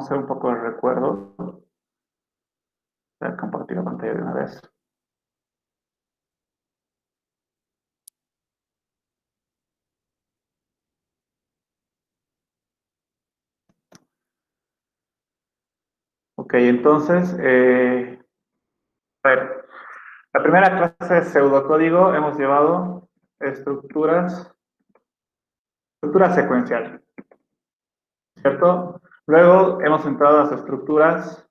vamos a hacer un poco de recuerdo. Voy a compartir la pantalla de una vez. Ok, entonces, a ver, la primera clase de pseudocódigo hemos llevado estructura secuencial, ¿cierto? Luego hemos entrado a las estructuras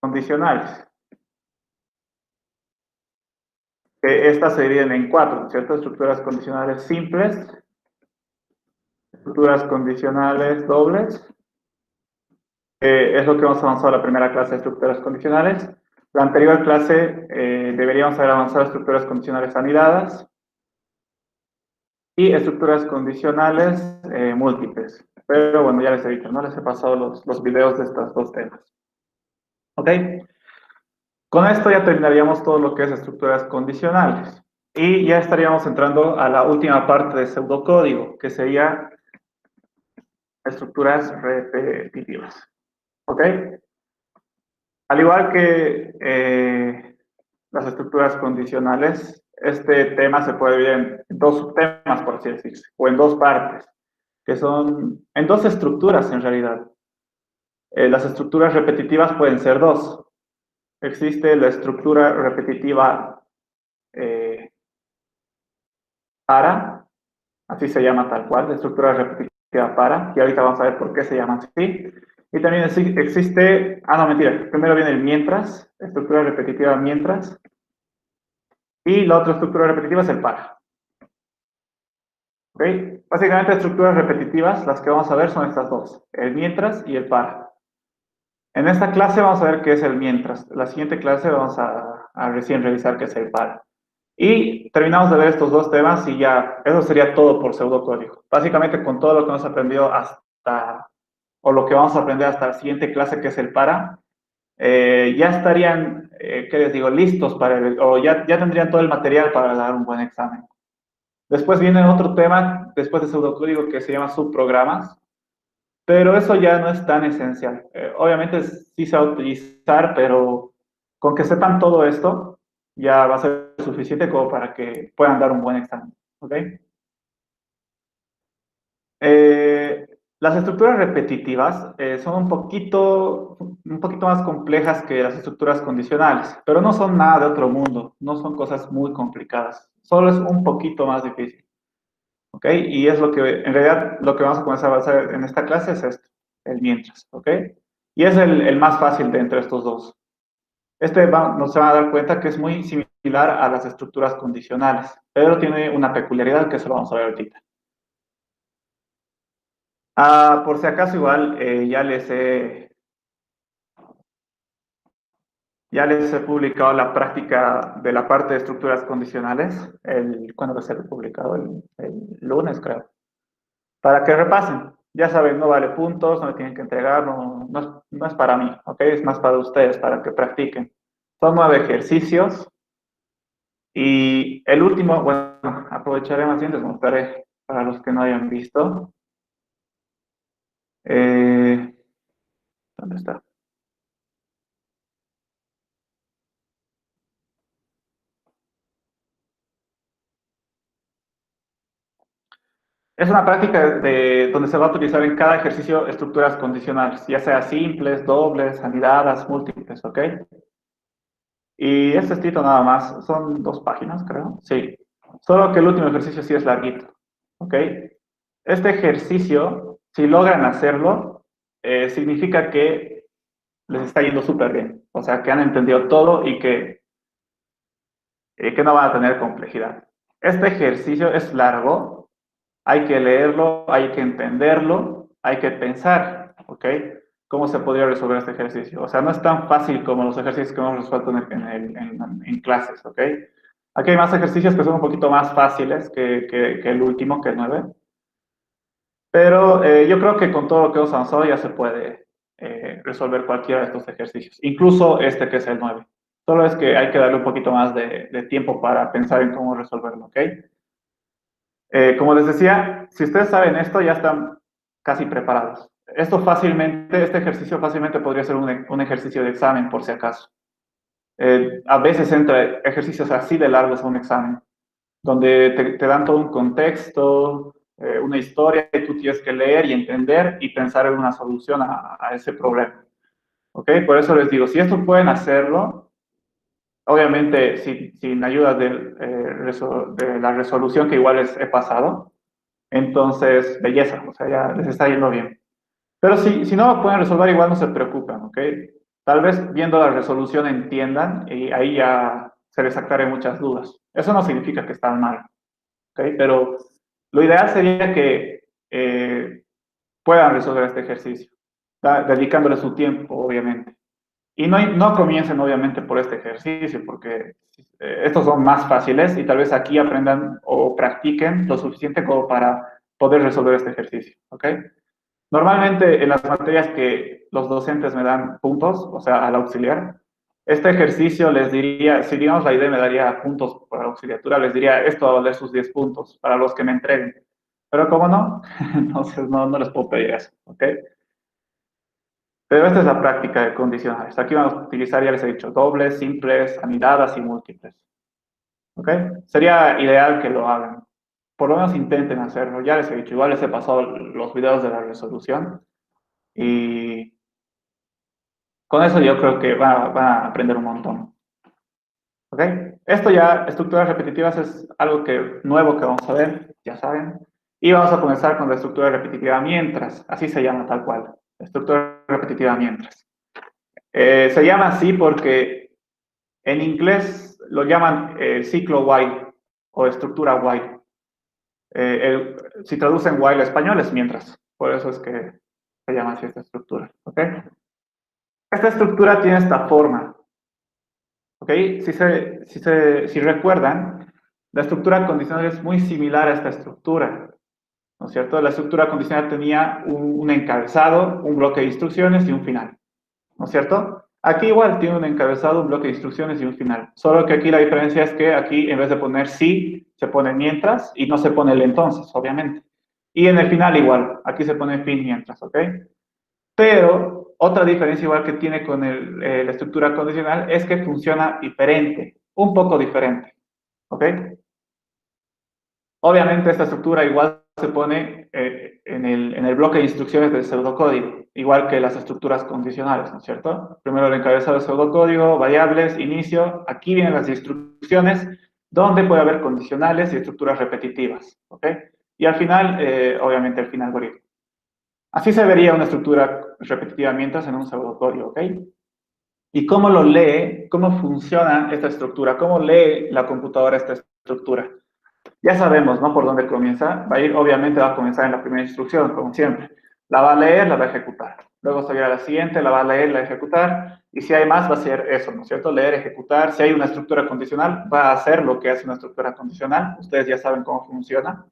condicionales. Estas se dividen en cuatro, ¿cierto? Estructuras condicionales simples, estructuras condicionales dobles. Es lo que hemos avanzado en la primera clase de estructuras condicionales. La anterior clase deberíamos haber avanzado estructuras condicionales anidadas y estructuras condicionales múltiples. Pero bueno, ya les he dicho, ¿no? Les he pasado los videos de estos dos temas. ¿Ok? Con esto ya terminaríamos todo lo que es estructuras condicionales. Y ya estaríamos entrando a la última parte de pseudocódigo, que sería estructuras repetitivas. ¿Ok? Al igual que las estructuras condicionales, este tema se puede dividir en dos subtemas, por así decirse, o en dos partes, que son en dos estructuras en realidad. Las estructuras repetitivas pueden ser dos. Existe la estructura repetitiva para, así se llama tal cual, la estructura repetitiva para, y ahorita vamos a ver por qué se llama así. Y también existe, no mentira, primero viene el mientras, estructura repetitiva mientras, y la otra estructura repetitiva es el para. ¿Ok? Básicamente estructuras repetitivas, las que vamos a ver son estas dos, el mientras y el para. En esta clase vamos a ver qué es el mientras. La siguiente clase vamos a recién revisar qué es el para. Y terminamos de ver estos dos temas y ya, eso sería todo por pseudocódigo. Básicamente con todo lo que hemos aprendido hasta, o lo que vamos a aprender hasta la siguiente clase que es el para, ya estarían, ¿qué les digo?, listos para, o ya tendrían todo el material para dar un buen examen. Después viene otro tema, después de pseudocódigo, que se llama subprogramas, pero eso ya no es tan esencial. Obviamente sí se va a utilizar, pero con que sepan todo esto, ya va a ser suficiente como para que puedan dar un buen examen. ¿Ok? Las estructuras repetitivas son un poquito más complejas que las estructuras condicionales, pero no son nada de otro mundo, no son cosas muy complicadas, solo es un poquito más difícil. ¿Ok? Y es lo que, en realidad, lo que vamos a comenzar a avanzar en esta clase es esto, el mientras, ¿ok? Y es el más fácil de entre estos dos. Nos se van a dar cuenta que es muy similar a las estructuras condicionales, pero tiene una peculiaridad que eso lo vamos a ver ahorita. Por si acaso, igual, ya les he publicado la práctica de la parte de estructuras condicionales, ¿cuándo va a ser publicado? El lunes, creo. Para que repasen. Ya saben, no vale puntos, no le tienen que entregar, no es para mí, ¿ok? Es más para ustedes, para que practiquen. Son 9 ejercicios y el último, bueno, aprovecharé más bien, les mostraré para los que no hayan visto. ¿Dónde está? Es una práctica donde se va a utilizar en cada ejercicio estructuras condicionales, ya sea simples, dobles, anidadas, múltiples, ¿ok? Y este escrito nada más, son 2 páginas, creo. Sí. Solo que el último ejercicio sí es larguito. ¿Ok? Este ejercicio, si logran hacerlo, significa que les está yendo súper bien. O sea, que han entendido todo y que no van a tener complejidad. Este ejercicio es largo, hay que leerlo, hay que entenderlo, hay que pensar, ¿ok? ¿Cómo se podría resolver este ejercicio? O sea, no es tan fácil como los ejercicios que hemos resuelto en clases, ¿ok? Aquí hay más ejercicios que son un poquito más fáciles que el último, que el 9. Pero yo creo que con todo lo que hemos avanzado ya se puede resolver cualquiera de estos ejercicios, incluso este que es el 9. Solo es que hay que darle un poquito más de tiempo para pensar en cómo resolverlo, ¿ok? Como les decía, si ustedes saben esto, ya están casi preparados. esto fácilmente, este ejercicio fácilmente podría ser un ejercicio de examen, por si acaso. A veces entra ejercicios así de largos a un examen, donde te dan todo un contexto, una historia que tú tienes que leer y entender y pensar en una solución a ese problema. ¿Ok? Por eso les digo, si esto pueden hacerlo, obviamente sin ayuda de la resolución que igual les he pasado, entonces, belleza, o sea, ya les está yendo bien. Pero si no lo pueden resolver, igual no se preocupen, ¿ok? Tal vez viendo la resolución entiendan y ahí ya se les aclaren muchas dudas. Eso no significa que están mal, ¿ok? Pero lo ideal sería que puedan resolver este ejercicio, dedicándole su tiempo, obviamente. Y no comiencen, obviamente, por este ejercicio, porque estos son más fáciles y tal vez aquí aprendan o practiquen lo suficiente como para poder resolver este ejercicio, ¿ok? Normalmente en las materias que los docentes me dan puntos, o sea, al auxiliar, este ejercicio les diría, si digamos la idea me daría puntos por auxiliatura, les diría, esto va a valer sus 10 puntos para los que me entreguen. Pero como no, entonces no les puedo pedir eso, ¿ok? Pero esta es la práctica de condicionales. Aquí vamos a utilizar, ya les he dicho, dobles, simples, anidadas y múltiples, ¿ok? Sería ideal que lo hagan. Por lo menos intenten hacerlo. Ya les he dicho, igual les he pasado los videos de la resolución y con eso yo creo que van a aprender un montón. ¿Ok? Esto ya, estructuras repetitivas, es algo nuevo que vamos a ver, ya saben. Y vamos a comenzar con la estructura repetitiva mientras, así se llama tal cual, estructura repetitiva mientras. Se llama así porque en inglés lo llaman ciclo while o estructura while. Si traducen while a español es mientras, por eso es que se llama así esta estructura. ¿Ok? Esta estructura tiene esta forma. ¿Ok? Si recuerdan, la estructura condicional es muy similar a esta estructura, ¿no es cierto? La estructura condicional tenía un encabezado, un bloque de instrucciones y un final, ¿no es cierto? Aquí igual tiene un encabezado, un bloque de instrucciones y un final, solo que aquí la diferencia es que aquí en vez de poner sí, se pone mientras y no se pone el entonces, obviamente. Y en el final igual, aquí se pone fin mientras, ¿ok? Pero otra diferencia igual que tiene con la estructura condicional es que funciona diferente, un poco diferente. ¿Ok? Obviamente esta estructura igual se pone en el bloque de instrucciones del pseudocódigo, igual que las estructuras condicionales, ¿no es cierto? Primero el encabezado del pseudocódigo, variables, inicio, aquí vienen las instrucciones, donde puede haber condicionales y estructuras repetitivas. ¿Ok? Y al final, obviamente, el fin algoritmo. Así se vería una estructura repetitiva mientras en un pseudocódigo, ¿ok? ¿Y cómo lo lee? ¿Cómo funciona esta estructura? ¿Cómo lee la computadora esta estructura? Ya sabemos, ¿no? Por dónde comienza. Obviamente va a comenzar en la primera instrucción, como siempre. La va a leer, la va a ejecutar. Luego se va a la siguiente, la va a leer, la va a ejecutar. Y si hay más, va a ser eso, ¿no es cierto? Leer, ejecutar. Si hay una estructura condicional, va a hacer lo que hace una estructura condicional. Ustedes ya saben cómo funciona.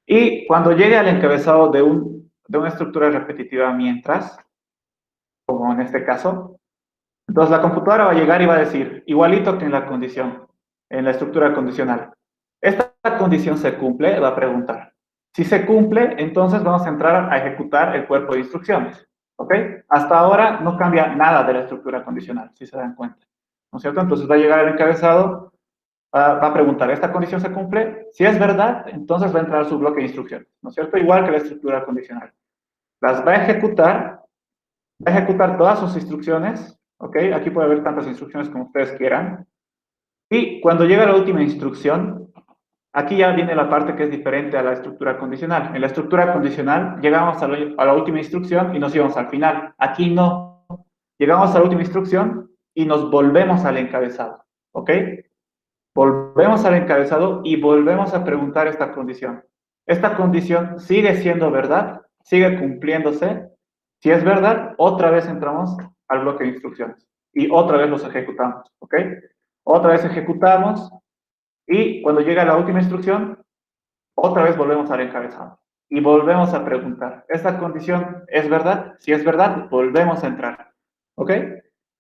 Y cuando llegue al encabezado de una estructura repetitiva mientras, como en este caso, entonces la computadora va a llegar y va a decir, igualito que en la condición, en la estructura condicional. ¿Esta condición se cumple? Va a preguntar. Si se cumple, entonces vamos a entrar a ejecutar el cuerpo de instrucciones. ¿Ok? Hasta ahora no cambia nada de la estructura condicional, si se dan cuenta. ¿No es cierto? Entonces va a llegar el encabezado, va a preguntar, ¿esta condición se cumple? Si es verdad, entonces va a entrar a su bloque de instrucciones. ¿No es cierto? Igual que la estructura condicional. Las va a ejecutar todas sus instrucciones, ¿ok? Aquí puede haber tantas instrucciones como ustedes quieran. Y cuando llega la última instrucción, aquí ya viene la parte que es diferente a la estructura condicional. En la estructura condicional llegamos a la última instrucción y nos íbamos al final. Aquí no. Llegamos a la última instrucción y nos volvemos al encabezado, ¿ok? Volvemos al encabezado y volvemos a preguntar esta condición. ¿Esta condición sigue siendo verdad? ¿Sigue cumpliéndose? Si es verdad, otra vez entramos al bloque de instrucciones y otra vez los ejecutamos, ¿ok? Otra vez ejecutamos y cuando llega la última instrucción, otra vez volvemos al encabezado y volvemos a preguntar, ¿esta condición es verdad? Si es verdad, volvemos a entrar, ¿ok?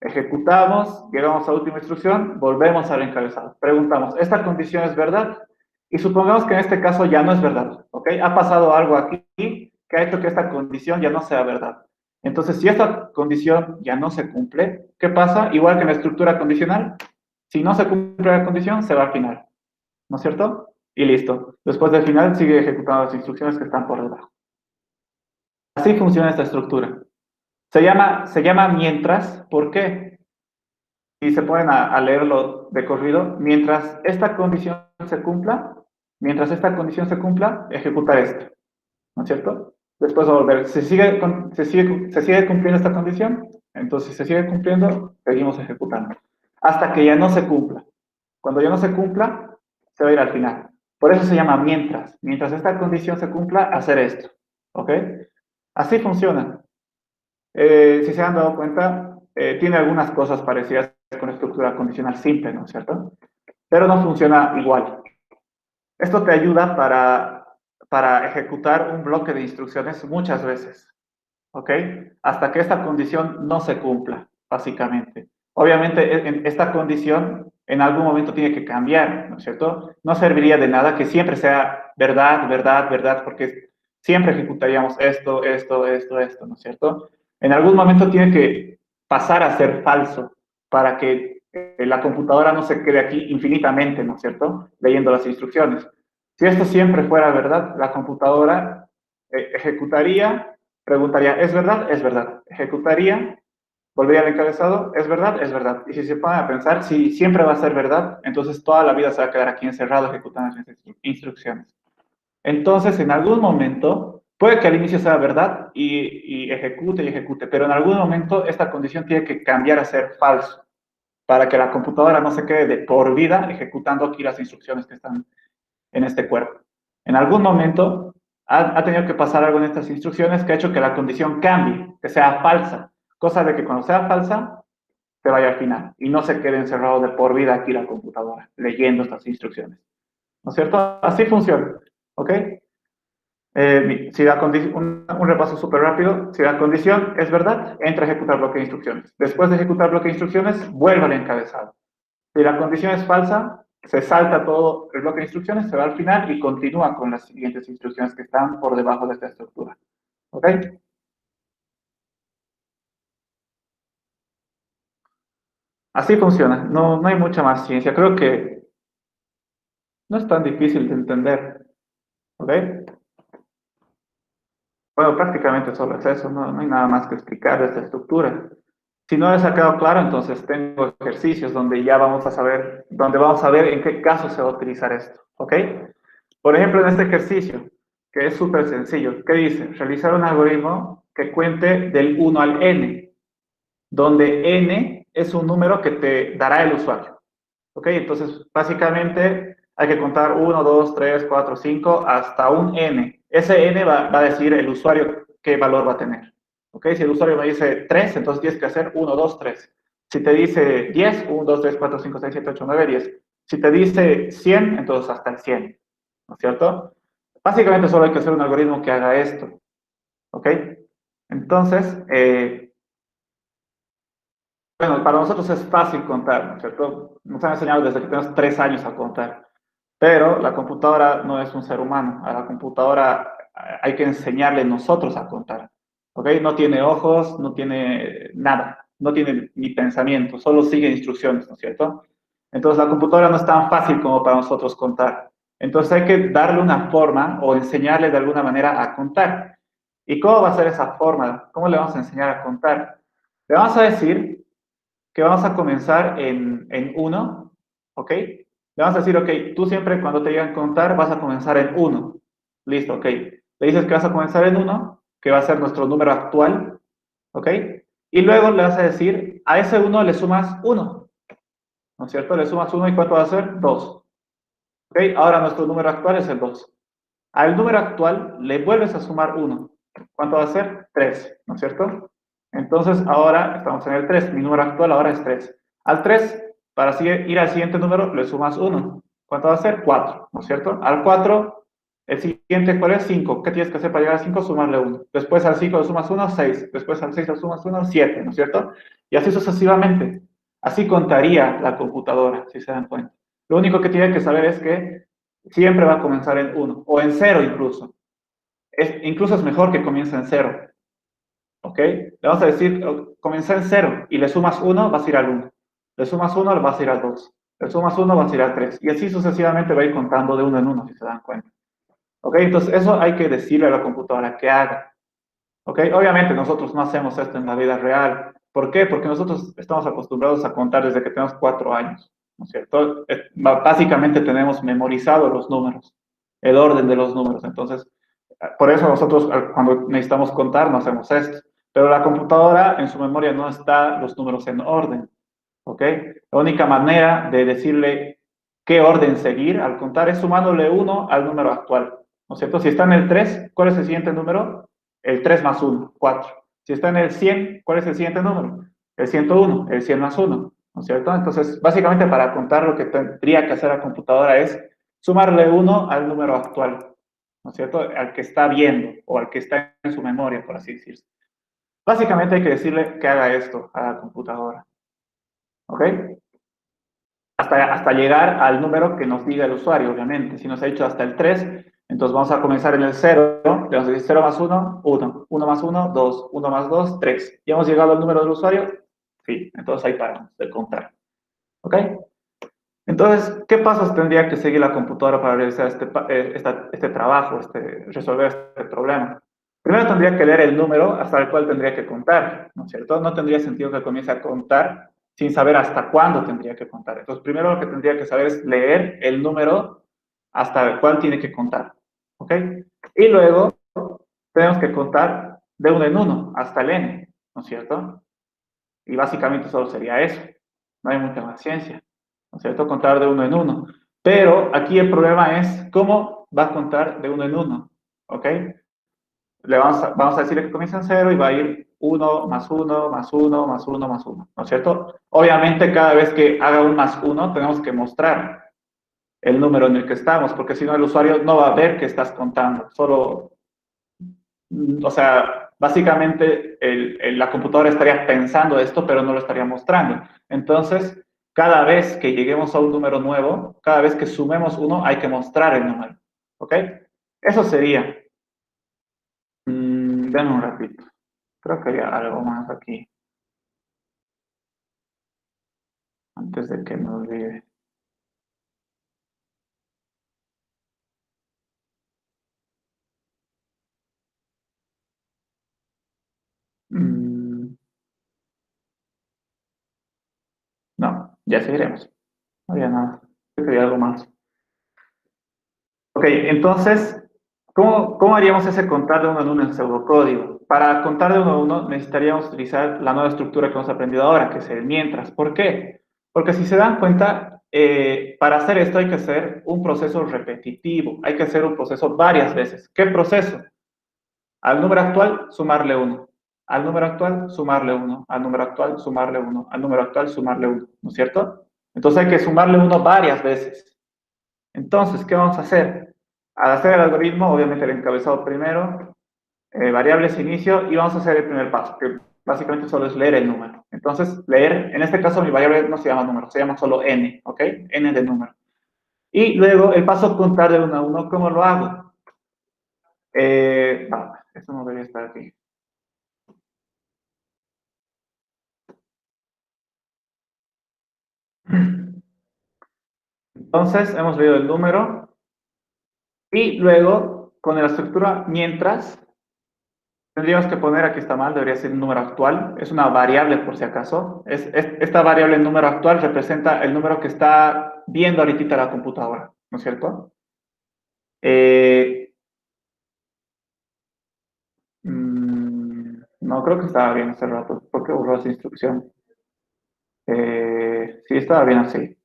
Ejecutamos, llegamos a la última instrucción, volvemos al encabezado. Preguntamos, ¿esta condición es verdad? Y supongamos que en este caso ya no es verdad, ¿ok? Ha pasado algo aquí que que ha hecho que esta condición ya no sea verdad. Entonces, si esta condición ya no se cumple, ¿qué pasa? Igual que en la estructura condicional, si no se cumple la condición, se va al final, ¿no es cierto? Y listo. Después del final, sigue ejecutando las instrucciones que están por debajo. Así funciona esta estructura. Se llama mientras, ¿por qué? Y se ponen a leerlo de corrido, mientras esta condición se cumpla, ejecutar esto, ¿no es cierto? Después va a volver, se sigue cumpliendo esta condición, entonces si se sigue cumpliendo, seguimos ejecutando, hasta que ya no se cumpla. Cuando ya no se cumpla, se va a ir al final. Por eso se llama mientras esta condición se cumpla, hacer esto, ¿ok? Así funciona. Si se han dado cuenta, tiene algunas cosas parecidas con estructura condicional simple, ¿no es cierto? Pero no funciona igual. Esto te ayuda para ejecutar un bloque de instrucciones muchas veces, ¿ok? Hasta que esta condición no se cumpla, básicamente. Obviamente, esta condición en algún momento tiene que cambiar, ¿no es cierto? No serviría de nada que siempre sea verdad, verdad, verdad, porque siempre ejecutaríamos esto, ¿no es cierto? En algún momento tiene que pasar a ser falso para que la computadora no se quede aquí infinitamente, ¿no es cierto? Leyendo las instrucciones. Si esto siempre fuera verdad, la computadora ejecutaría, preguntaría, ¿es verdad? Es verdad. Ejecutaría, volvería al encabezado, ¿es verdad? Es verdad. Y si se ponen a pensar, si siempre va a ser verdad, entonces toda la vida se va a quedar aquí encerrado ejecutando las instrucciones. Entonces, en algún momento, puede que al inicio sea verdad y ejecute, pero en algún momento esta condición tiene que cambiar a ser falso para que la computadora no se quede de por vida ejecutando aquí las instrucciones que están en este cuerpo. En algún momento ha tenido que pasar algo en estas instrucciones que ha hecho que la condición cambie, que sea falsa, cosa de que cuando sea falsa, se vaya al final y no se quede encerrado de por vida aquí la computadora leyendo estas instrucciones. ¿No es cierto? Así funciona. ¿Ok? Si la un repaso súper rápido. Si la condición es verdad, entra a ejecutar bloque de instrucciones. Después de ejecutar bloque de instrucciones, vuelve al encabezado. Si la condición es falsa, se salta todo el bloque de instrucciones, se va al final y continúa con las siguientes instrucciones que están por debajo de esta estructura. ¿Ok? Así funciona. No hay mucha más ciencia. Creo que no es tan difícil de entender. ¿Ok? Bueno, prácticamente solo es eso. No hay nada más que explicar de esta estructura. Si no les ha quedado claro, entonces tengo ejercicios donde ya vamos a saber, donde vamos a ver en qué caso se va a utilizar esto. ¿Ok? Por ejemplo, en este ejercicio, que es súper sencillo, ¿qué dice? Realizar un algoritmo que cuente del 1 al n, donde n es un número que te dará el usuario. ¿Ok? Entonces, básicamente hay que contar 1, 2, 3, 4, 5, hasta un n. Ese n va a decir el usuario qué valor va a tener. ¿Ok? Si el usuario me dice 3, entonces tienes que hacer 1, 2, 3. Si te dice 10, 1, 2, 3, 4, 5, 6, 7, 8, 9, 10. Si te dice 100, entonces hasta el 100. ¿No es cierto? Básicamente solo hay que hacer un algoritmo que haga esto. ¿Ok? Entonces, bueno, para nosotros es fácil contar, ¿no es cierto? Nos han enseñado desde que tenemos 3 años a contar. Pero la computadora no es un ser humano. A la computadora hay que enseñarle nosotros a contar. ¿Ok? No tiene ojos, no tiene nada. No tiene ni pensamiento, solo sigue instrucciones, ¿no es cierto? Entonces la computadora no es tan fácil como para nosotros contar. Entonces hay que darle una forma o enseñarle de alguna manera a contar. ¿Y cómo va a ser esa forma? ¿Cómo le vamos a enseñar a contar? Le vamos a decir que vamos a comenzar en 1, ¿ok? Le vamos a decir, ok, tú siempre cuando te digan contar vas a comenzar en 1. Listo, ok. Le dices que vas a comenzar en 1, que va a ser nuestro número actual, ¿ok? Y luego le vas a decir, a ese 1 le sumas 1, ¿no es cierto? Le sumas 1 y ¿cuánto va a ser? 2. ¿Ok? Ahora nuestro número actual es el 2. Al número actual le vuelves a sumar 1. ¿Cuánto va a ser? 3, ¿no es cierto? Entonces ahora estamos en el 3. Mi número actual ahora es 3. Al 3, para ir al siguiente número, le sumas 1. ¿Cuánto va a ser? 4, ¿no es cierto? Al 4, el siguiente, ¿cuál es? 5. ¿Qué tienes que hacer para llegar al 5? Sumarle 1. Después al 5 le sumas 1, 6. Después al 6 le sumas 1, 7, ¿no es cierto? Y así sucesivamente. Así contaría la computadora, si se dan cuenta. Lo único que tienen que saber es que siempre va a comenzar en 1, o en 0 incluso. incluso es mejor que comience en 0. ¿Ok? Le vamos a decir, comienza en 0 y le sumas 1, vas a ir al 1. Le sumas 1, vas a ir al 2. Le sumas 1, vas a ir al 3. Y así sucesivamente va a ir contando de uno en uno, si se dan cuenta. ¿Ok? Entonces, eso hay que decirle a la computadora que haga. ¿Ok? Obviamente nosotros no hacemos esto en la vida real. ¿Por qué? Porque nosotros estamos acostumbrados a contar desde que tenemos 4 años. ¿No es cierto? Básicamente tenemos memorizados los números, el orden de los números. Entonces, por eso nosotros cuando necesitamos contar no hacemos esto. Pero la computadora en su memoria no está los números en orden. ¿Ok? La única manera de decirle qué orden seguir al contar es sumándole 1 al número actual. ¿No es cierto? Si está en el 3, ¿cuál es el siguiente número? El 3 más 1, 4. Si está en el 100, ¿cuál es el siguiente número? El 101, el 100 más 1. ¿No es cierto? Entonces, básicamente para contar lo que tendría que hacer la computadora es sumarle 1 al número actual. ¿No es cierto? Al que está viendo o al que está en su memoria, por así decirlo. Básicamente hay que decirle que haga esto a la computadora. ¿Ok? Hasta llegar al número que nos diga el usuario, obviamente. Si nos ha dicho hasta el 3, entonces vamos a comenzar en el 0. Le vamos a decir 0 más 1, 1. 1 más 1, 2. 1 más 2, 3. ¿Ya hemos llegado al número del usuario? Sí, entonces ahí paramos de contar. ¿Ok? Entonces, ¿qué pasos tendría que seguir la computadora para realizar este trabajo, resolver este problema? Primero tendría que leer el número hasta el cual tendría que contar, ¿no es cierto? No tendría sentido que comience a contar sin saber hasta cuándo tendría que contar. Entonces, primero lo que tendría que saber es leer el número hasta el cual tiene que contar, ¿ok? Y luego tenemos que contar de uno en uno hasta el n, ¿no es cierto? Y básicamente solo sería eso. No hay mucha más ciencia, ¿no es cierto? Contar de uno en uno. Pero aquí el problema es cómo va a contar de uno en uno, ¿ok? Vamos a decirle que comienza en 0 y va a ir 1 más 1 más 1 más 1 más 1, ¿no es cierto? Obviamente cada vez que haga un más 1 tenemos que mostrar el número en el que estamos, porque si no el usuario no va a ver que estás contando, solo, o sea, básicamente la computadora estaría pensando esto, pero no lo estaría mostrando. Entonces, cada vez que lleguemos a un número nuevo, cada vez que sumemos uno, hay que mostrar el número, ¿ok? Eso sería. Dame un ratito. Creo que había algo más aquí, antes de que me olvide. Mm, no, ya seguiremos. No había nada. Creo que había algo más. Ok, entonces, ¿cómo haríamos ese contar de uno en uno en pseudocódigo? Para contar de uno en uno necesitaríamos utilizar la nueva estructura que hemos aprendido ahora, que es el mientras. ¿Por qué? Porque si se dan cuenta, para hacer esto hay que hacer un proceso repetitivo, hay que hacer un proceso varias veces. ¿Qué proceso? Al número actual, sumarle 1. Al número actual, sumarle 1. Al número actual, sumarle 1. Al número actual, sumarle 1. ¿No es cierto? Entonces hay que sumarle 1 varias veces. Entonces, ¿qué vamos a hacer? Al hacer el algoritmo, obviamente el encabezado primero, variables inicio, y vamos a hacer el primer paso, que básicamente solo es leer el número. Entonces, leer, en este caso mi variable no se llama número, se llama solo n, ¿ok? N de número. Y luego el paso contar de 1 a 1, ¿cómo lo hago? Esto no debería estar aquí. Entonces, hemos leído el número y luego, con la estructura mientras, tendríamos que poner, aquí está mal, debería ser un número actual, es una variable por si acaso. Esta variable en número actual representa el número que está viendo ahorita la computadora, ¿no es cierto? Eh, no, creo que estaba bien hace rato, porque borró esa instrucción. Sí, estaba bien así.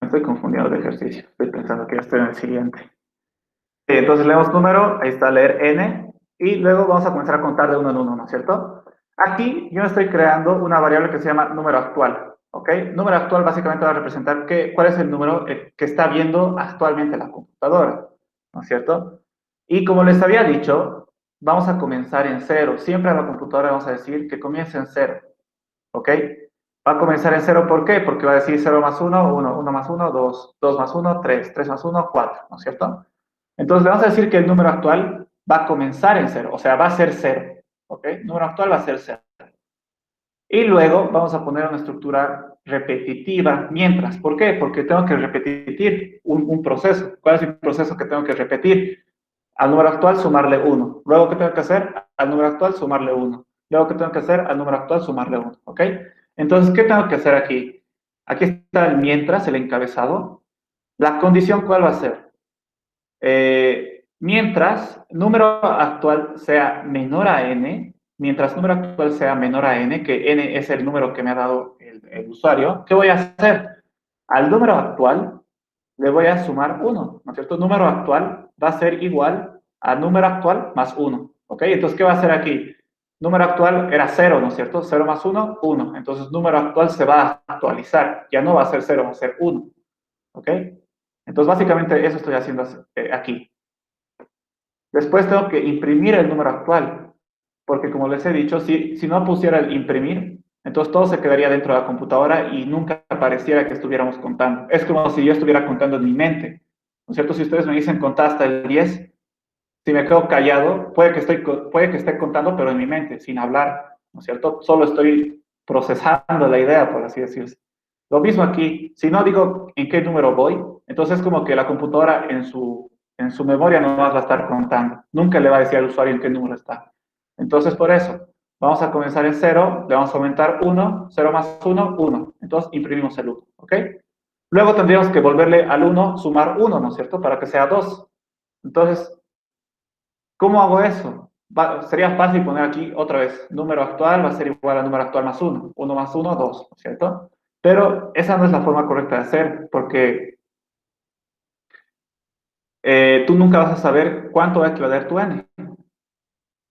Me estoy confundiendo de ejercicio, estoy pensando que ya estoy en el siguiente. Entonces leemos número, ahí está leer n, y luego vamos a comenzar a contar de uno en uno, ¿no es cierto? Aquí yo estoy creando una variable que se llama número actual, ¿ok? Número actual básicamente va a representar cuál es el número que está viendo actualmente la computadora, ¿no es cierto? Y como les había dicho, vamos a comenzar en cero. Siempre a la computadora vamos a decir que comience en cero, ¿ok? Va a comenzar en 0, ¿por qué? Porque va a decir 0 más 1, 1, 1 más 1, 2, 2 más 1, 3, 3 más 1, 4, ¿no es cierto? Entonces le vamos a decir que el número actual va a comenzar en 0, o sea, va a ser 0, ¿ok? El número actual va a ser 0. Y luego vamos a poner una estructura repetitiva mientras. ¿Por qué? Porque tengo que repetir un proceso. ¿Cuál es el proceso que tengo que repetir? Al número actual sumarle 1. Luego, ¿qué tengo que hacer? Al número actual sumarle 1. Luego, ¿qué tengo que hacer? Al número actual sumarle 1. ¿Ok? Entonces, ¿qué tengo que hacer aquí? Aquí está el mientras, el encabezado. La condición, ¿cuál va a ser? Mientras número actual sea menor a n, mientras número actual sea menor a n, que n es el número que me ha dado el usuario, ¿qué voy a hacer? Al número actual le voy a sumar 1, ¿no es cierto? Número actual va a ser igual a número actual más 1, ¿ok? Entonces, ¿qué va a hacer aquí? Número actual era 0, ¿no es cierto? 0 más 1, 1. Entonces, número actual se va a actualizar. Ya no va a ser 0, va a ser 1, ¿ok? Entonces, básicamente, eso estoy haciendo aquí. Después tengo que imprimir el número actual, porque como les he dicho, si no pusiera el imprimir, entonces todo se quedaría dentro de la computadora y nunca pareciera que estuviéramos contando. Es como si yo estuviera contando en mi mente, ¿no es cierto? Si ustedes me dicen contar hasta el 10, si me quedo callado, puede que esté contando, pero en mi mente, sin hablar, ¿no es cierto? Solo estoy procesando la idea, por así decirse. Lo mismo aquí, si no digo en qué número voy, entonces es como que la computadora en su memoria no más va a estar contando. Nunca le va a decir al usuario en qué número está. Entonces, por eso, vamos a comenzar en 0, le vamos a aumentar 1, 0 más 1, 1. Entonces, imprimimos el 1, ¿ok? Luego tendríamos que volverle al 1, sumar 1, ¿no es cierto? Para que sea 2. Entonces, ¿cómo hago eso? Sería fácil poner aquí otra vez, número actual va a ser igual al número actual más 1. 1 más 1, 2, ¿no es cierto? Pero esa no es la forma correcta de hacer, porque tú nunca vas a saber cuánto va a equivaler tu n.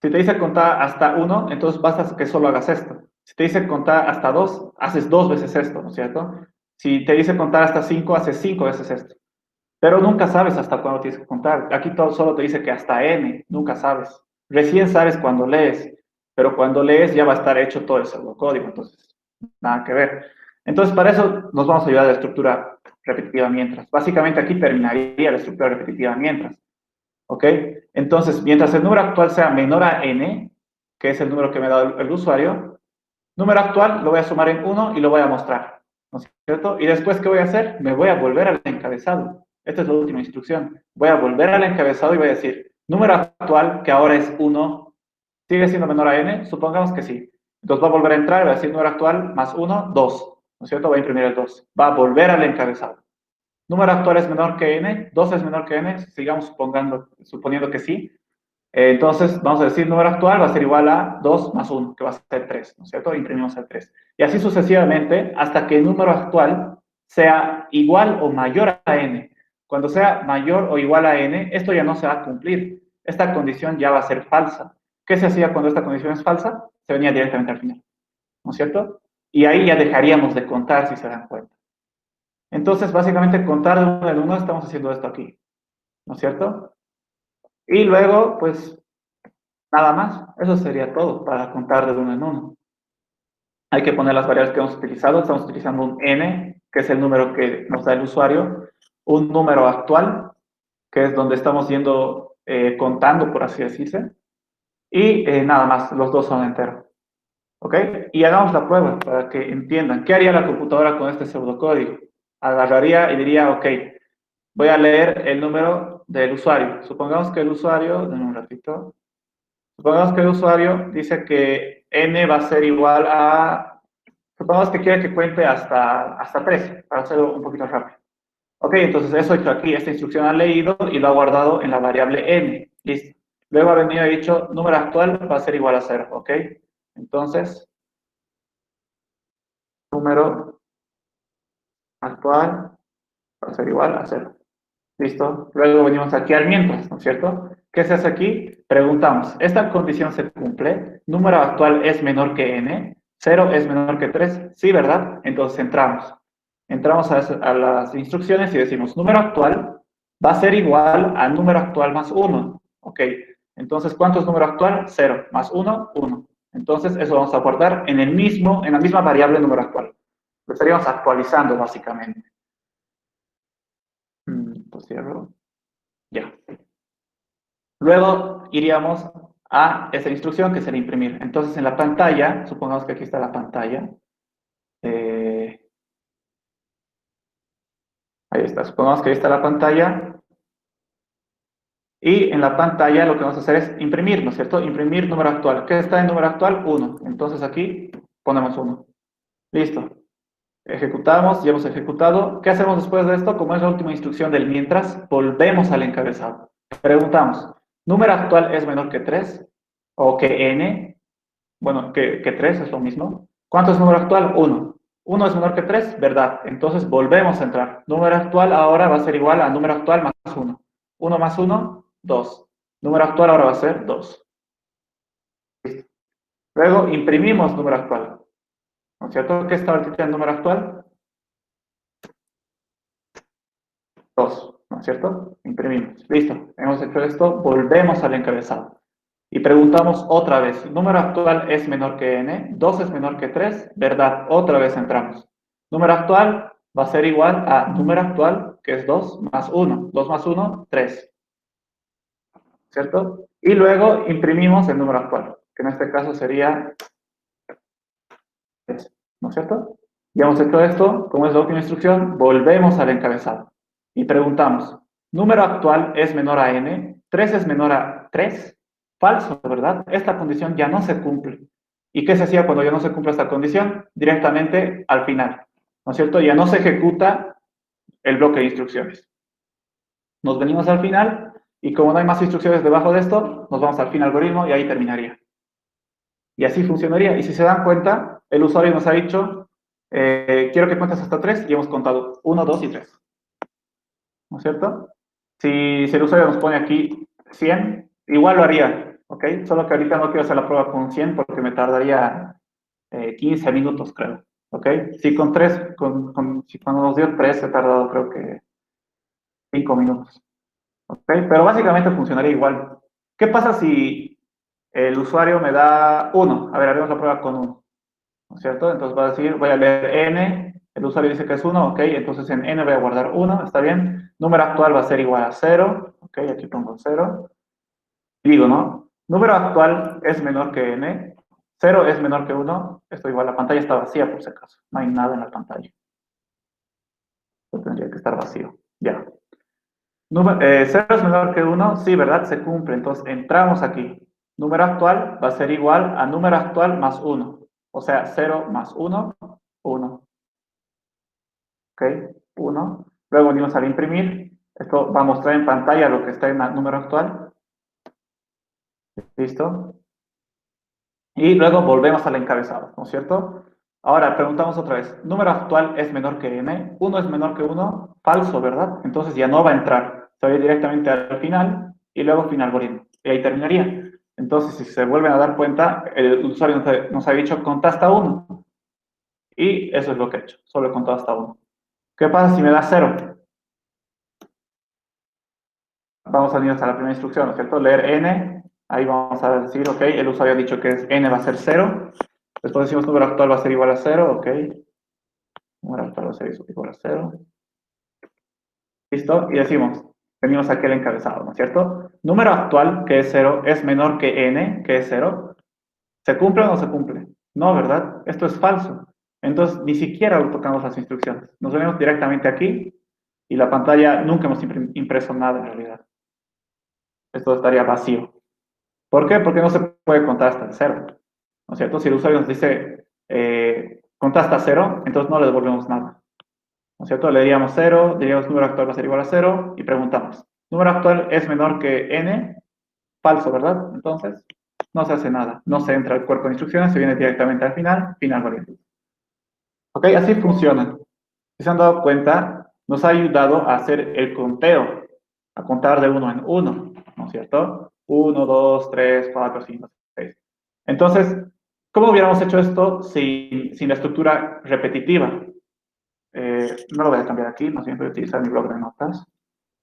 Si te dice contar hasta 1, entonces basta que solo hagas esto. Si te dice contar hasta 2, haces 2 veces esto, ¿no es cierto? Si te dice contar hasta 5, haces 5 veces esto. Pero nunca sabes hasta cuándo tienes que contar. Aquí todo solo te dice que hasta n, nunca sabes. Recién sabes cuando lees, pero cuando lees ya va a estar hecho todo el pseudocódigo, entonces nada que ver. Entonces, para eso nos vamos a ayudar a la estructura repetitiva mientras. Básicamente aquí terminaría la estructura repetitiva mientras. ¿Ok? Entonces, mientras el número actual sea menor a n, que es el número que me ha dado el usuario, número actual lo voy a sumar en 1 y lo voy a mostrar, ¿no es cierto? Y después, ¿qué voy a hacer? Me voy a volver al encabezado. Esta es la última instrucción. Voy a volver al encabezado y voy a decir, número actual, que ahora es 1, ¿sigue siendo menor a n? Supongamos que sí. Entonces va a volver a entrar y va a decir número actual más 1, 2, ¿no es cierto? Va a imprimir el 2. Va a volver al encabezado. Número actual es menor que n, 2 es menor que n, sigamos suponiendo que sí. Entonces, vamos a decir, número actual va a ser igual a 2 más 1, que va a ser 3, ¿no es cierto? Imprimimos el 3. Y así sucesivamente, hasta que el número actual sea igual o mayor a n. Cuando sea mayor o igual a n, esto ya no se va a cumplir. Esta condición ya va a ser falsa. ¿Qué se hacía cuando esta condición es falsa? Se venía directamente al final, ¿no es cierto? Y ahí ya dejaríamos de contar, si se dan cuenta. Entonces, básicamente, contar de uno en uno, estamos haciendo esto aquí, ¿no es cierto? Y luego, pues, nada más. Eso sería todo para contar de uno en uno. Hay que poner las variables que hemos utilizado. Estamos utilizando un n, que es el número que nos da el usuario, un número actual, que es donde estamos yendo contando, por así decirse, y nada más, los dos son enteros. ¿Ok? Y hagamos la prueba para que entiendan. ¿Qué haría la computadora con este pseudocódigo? Agarraría y diría, ok, voy a leer el número del usuario. Supongamos que el usuario, denme un ratito, supongamos que el usuario dice que n va a ser igual a, supongamos que quiere que cuente hasta 3, para hacerlo un poquito rápido. Ok, entonces eso hecho aquí, esta instrucción ha leído y lo ha guardado en la variable n. Listo. Luego ha venido y dicho, número actual va a ser igual a 0, ok. Entonces, número actual va a ser igual a 0. ¿Listo? Luego venimos aquí al mientras, ¿no es cierto? ¿Qué se hace aquí? Preguntamos, ¿esta condición se cumple? ¿Número actual es menor que n? ¿0 es menor que 3? Sí, ¿verdad? Entonces entramos. Entramos a las instrucciones y decimos, número actual va a ser igual a número actual más 1. Ok. Entonces, ¿cuánto es número actual? 0. Más 1, 1. Entonces, eso vamos a guardar en la misma variable número actual. estaríamos actualizando básicamente. Pues cierro. Ya. Luego iríamos a esa instrucción que sería imprimir. Entonces en la pantalla, supongamos que aquí está la pantalla. Ahí está, supongamos que ahí está la pantalla. Y en la pantalla lo que vamos a hacer es imprimir, ¿no es cierto? Imprimir número actual. ¿Qué está en número actual? 1. Entonces aquí ponemos 1. Listo. Ejecutamos, ya hemos ejecutado. ¿Qué hacemos después de esto? Como es la última instrucción del mientras, volvemos al encabezado. Preguntamos, ¿número actual es menor que 3? ¿O que n? Bueno, que 3 es lo mismo. ¿Cuánto es número actual? 1. 1 es menor que 3, ¿verdad? Entonces volvemos a entrar. Número actual ahora va a ser igual a número actual más 1. 1 más 1, 2. Número actual ahora va a ser 2. Listo. Luego imprimimos número actual. ¿No es cierto? ¿Qué está ahorita el número actual? 2. ¿No es cierto? Imprimimos. Listo. Hemos hecho esto. Volvemos al encabezado. Y preguntamos otra vez, ¿número actual es menor que n? 2 es menor que 3, ¿verdad? Otra vez entramos. Número actual va a ser igual a número actual, que es 2 más 1. 2 más 1, 3. ¿Cierto? Y luego imprimimos el número actual, que en este caso sería 3. ¿No es cierto? Ya hemos hecho esto, como es la última instrucción, volvemos al encabezado. Y preguntamos, ¿número actual es menor a n? 3 es menor a 3. Falso, ¿verdad? Esta condición ya no se cumple. ¿Y qué se hacía cuando ya no se cumple esta condición? Directamente al final, ¿no es cierto? Ya no se ejecuta el bloque de instrucciones. Nos venimos al final y como no hay más instrucciones debajo de esto, nos vamos al fin algoritmo y ahí terminaría. Y así funcionaría. Y si se dan cuenta, el usuario nos ha dicho, quiero que cuentes hasta 3 y hemos contado 1, 2 y 3. ¿No es cierto? Si el usuario nos pone aquí 100, igual lo haría, ¿ok? Solo que ahorita no quiero hacer la prueba con 100 porque me tardaría 15 minutos, creo, ¿ok? Si con 3, si cuando nos dio 3 he tardado creo que 5 minutos, ¿ok? Pero básicamente funcionaría igual. ¿Qué pasa si el usuario me da 1? A ver, haremos la prueba con 1, ¿no es cierto? Entonces va a decir, voy a leer n, el usuario dice que es 1, ok, entonces en n voy a guardar 1, está bien. Número actual va a ser igual a 0, ok, aquí pongo 0. Y digo, ¿no? Número actual es menor que n, 0 es menor que 1, esto igual, la pantalla está vacía por si acaso, no hay nada en la pantalla. Esto tendría que estar vacío, ya. 0 es menor que 1, sí, ¿verdad? Se cumple, entonces entramos aquí. Número actual va a ser igual a número actual más 1. O sea, 0 más 1, 1. ¿Ok? 1. Luego venimos al imprimir. Esto va a mostrar en pantalla lo que está en el número actual. ¿Listo? Y luego volvemos al encabezado, ¿no es cierto? Ahora, preguntamos otra vez. ¿Número actual es menor que n? 1 es menor que 1. Falso, ¿verdad? Entonces ya no va a entrar. Se va a ir directamente al final y luego fin algoritmo. Y ahí terminaría. Entonces, si se vuelven a dar cuenta, el usuario nos ha dicho conta hasta 1. Y eso es lo que he hecho. Solo he contado hasta 1. ¿Qué pasa si me da 0? Vamos a irnos a la primera instrucción, ¿no es cierto? Leer n. Ahí vamos a decir, ok, el usuario ha dicho que n va a ser 0. Después decimos número actual va a ser igual a 0, ok. Número actual va a ser igual a 0. ¿Listo? Y decimos, venimos aquí al encabezado, ¿no es cierto? Número actual, que es 0, es menor que n, que es 0. ¿Se cumple o no se cumple? No, ¿verdad? Esto es falso. Entonces, ni siquiera lo tocamos las instrucciones. Nos venimos directamente aquí y la pantalla nunca hemos impreso nada en realidad. Esto estaría vacío. ¿Por qué? Porque no se puede contar hasta el 0. ¿No es cierto? Si el usuario nos dice contar hasta 0, entonces no le devolvemos nada. ¿No es cierto? Le diríamos 0, diríamos número actual va a ser igual a 0 y preguntamos, ¿número actual es menor que n? Falso, ¿verdad? Entonces, no se hace nada. No se entra al cuerpo de instrucciones, se viene directamente al final, final algoritmo. ¿Ok? Así funciona. Si se han dado cuenta, nos ha ayudado a hacer el conteo, a contar de 1 en 1, ¿no es cierto? 1, 2, 3, 4, 5, 6. Entonces, ¿cómo hubiéramos hecho esto sin la estructura repetitiva? No lo voy a cambiar aquí, más bien voy a utilizar mi blog de notas.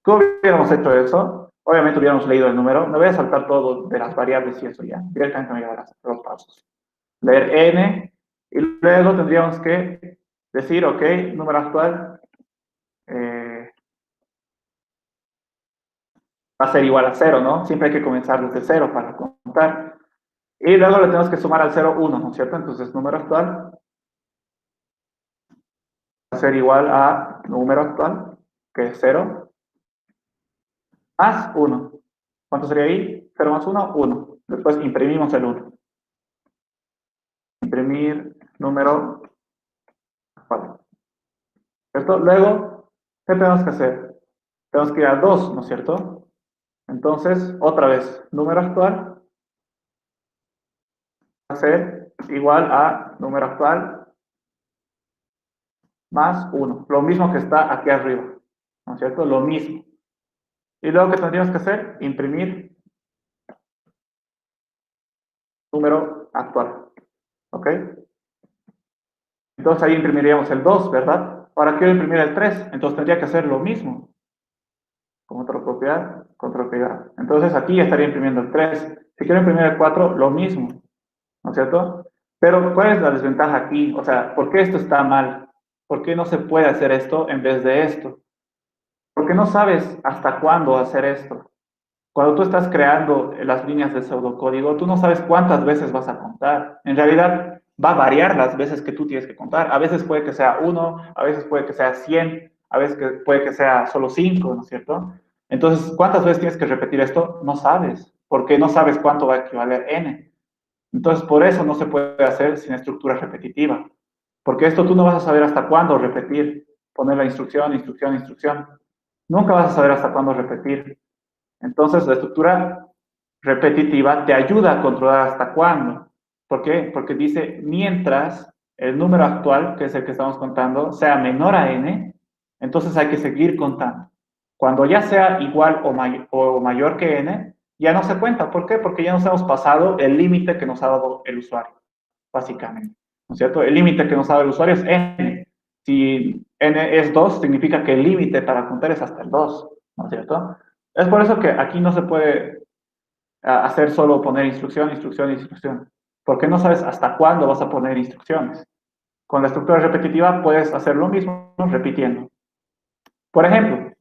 ¿Cómo hubiéramos hecho eso? Obviamente hubiéramos leído el número. Me voy a saltar todo de las variables y eso ya. Directamente me voy a los pasos. Leer n y luego tendríamos que decir, ok, número actual va a ser igual a 0, ¿no? Siempre hay que comenzar desde 0 para contar. Y luego le tenemos que sumar al 0, 1, ¿no es cierto? Entonces, número actual va a ser igual a número actual, que es 0, más 1. ¿Cuánto sería ahí? 0 más 1, 1. Después imprimimos el 1. Imprimir número actual. ¿Cierto? Luego, ¿qué tenemos que hacer? Tenemos que ir a 2, ¿no es cierto? Entonces, otra vez, número actual va a ser igual a número actual más 1. Lo mismo que está aquí arriba, ¿no es cierto? Lo mismo. Y luego, ¿qué tendríamos que hacer? Imprimir número actual. ¿Ok? Entonces ahí imprimiríamos el 2, ¿verdad? Ahora quiero imprimir el 3, entonces tendría que hacer lo mismo. Control copiar. Entonces aquí estaría imprimiendo el 3. Si quiero imprimir el 4, lo mismo, ¿no es cierto? Pero, ¿cuál es la desventaja aquí? O sea, ¿por qué esto está mal? ¿Por qué no se puede hacer esto en vez de esto? Porque no sabes hasta cuándo hacer esto. Cuando tú estás creando las líneas de pseudocódigo, tú no sabes cuántas veces vas a contar. En realidad, va a variar las veces que tú tienes que contar. A veces puede que sea 1, a veces puede que sea 100, a veces puede que sea solo 5, ¿no es cierto? Entonces, ¿cuántas veces tienes que repetir esto? No sabes, porque no sabes cuánto va a equivaler n. Entonces, por eso no se puede hacer sin estructura repetitiva. Porque esto tú no vas a saber hasta cuándo repetir, poner la instrucción, instrucción, instrucción. Nunca vas a saber hasta cuándo repetir. Entonces, la estructura repetitiva te ayuda a controlar hasta cuándo. ¿Por qué? Porque dice, mientras el número actual, que es el que estamos contando, sea menor a n, entonces hay que seguir contando. Cuando ya sea igual o mayor que n, ya no se cuenta. ¿Por qué? Porque ya nos hemos pasado el límite que nos ha dado el usuario, básicamente. ¿No es cierto? El límite que nos ha dado el usuario es n. Si n es 2, significa que el límite para contar es hasta el 2, ¿no es cierto? Es por eso que aquí no se puede hacer solo poner instrucción, instrucción, instrucción, porque no sabes hasta cuándo vas a poner instrucciones. Con la estructura repetitiva puedes hacer lo mismo repitiendo. Por ejemplo,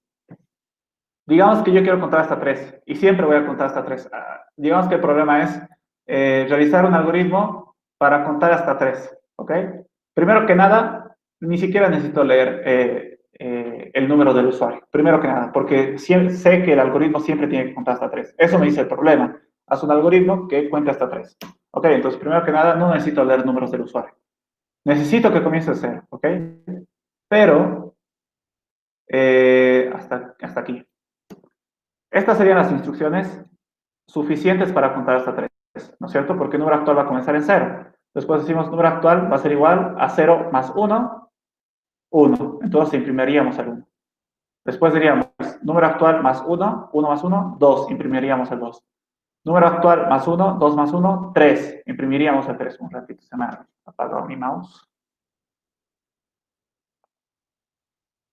digamos que yo quiero contar hasta 3 y siempre voy a contar hasta 3. Digamos que el problema es realizar un algoritmo para contar hasta 3. ¿Ok? Primero que nada, ni siquiera necesito leer el número del usuario. Primero que nada, porque sé que el algoritmo siempre tiene que contar hasta 3. Eso me dice el problema. Haz un algoritmo que cuente hasta 3. Ok, entonces primero que nada, no necesito leer números del usuario. Necesito que comience de 0. ¿Ok? Pero, hasta aquí. Estas serían las instrucciones suficientes para contar hasta 3, ¿no es cierto? Porque el número actual va a comenzar en 0. Después decimos número actual va a ser igual a 0 más 1, 1. Entonces imprimiríamos el 1. Después diríamos número actual más 1, 1 más 1, 2. Imprimiríamos el 2. Número actual más 1, 2 más 1, 3. Imprimiríamos el 3. Un ratito, se me ha apagado mi mouse.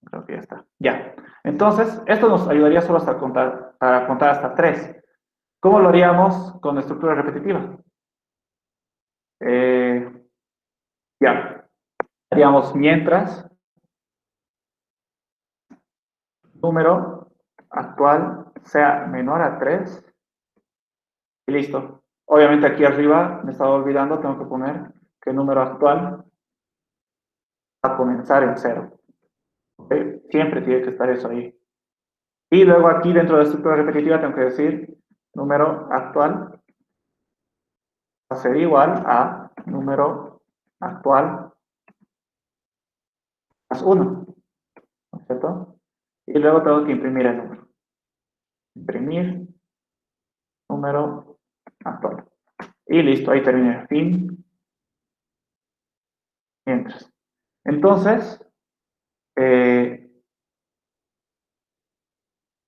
Creo que ya está. Ya. Entonces, esto nos ayudaría solo hasta contar, para contar hasta 3. ¿Cómo lo haríamos con la estructura repetitiva? Ya. Haríamos mientras número actual sea menor a 3 y listo. Obviamente aquí arriba, me estaba olvidando, tengo que poner que el número actual va a comenzar en 0. ¿Okay? Siempre tiene que estar eso ahí. Y luego aquí dentro de la estructura repetitiva tengo que decir número actual va a ser igual a número actual más 1, ¿no es cierto? Y luego tengo que imprimir el número. Imprimir número actual. Y listo, ahí terminé. Fin. Mientras. Entonces,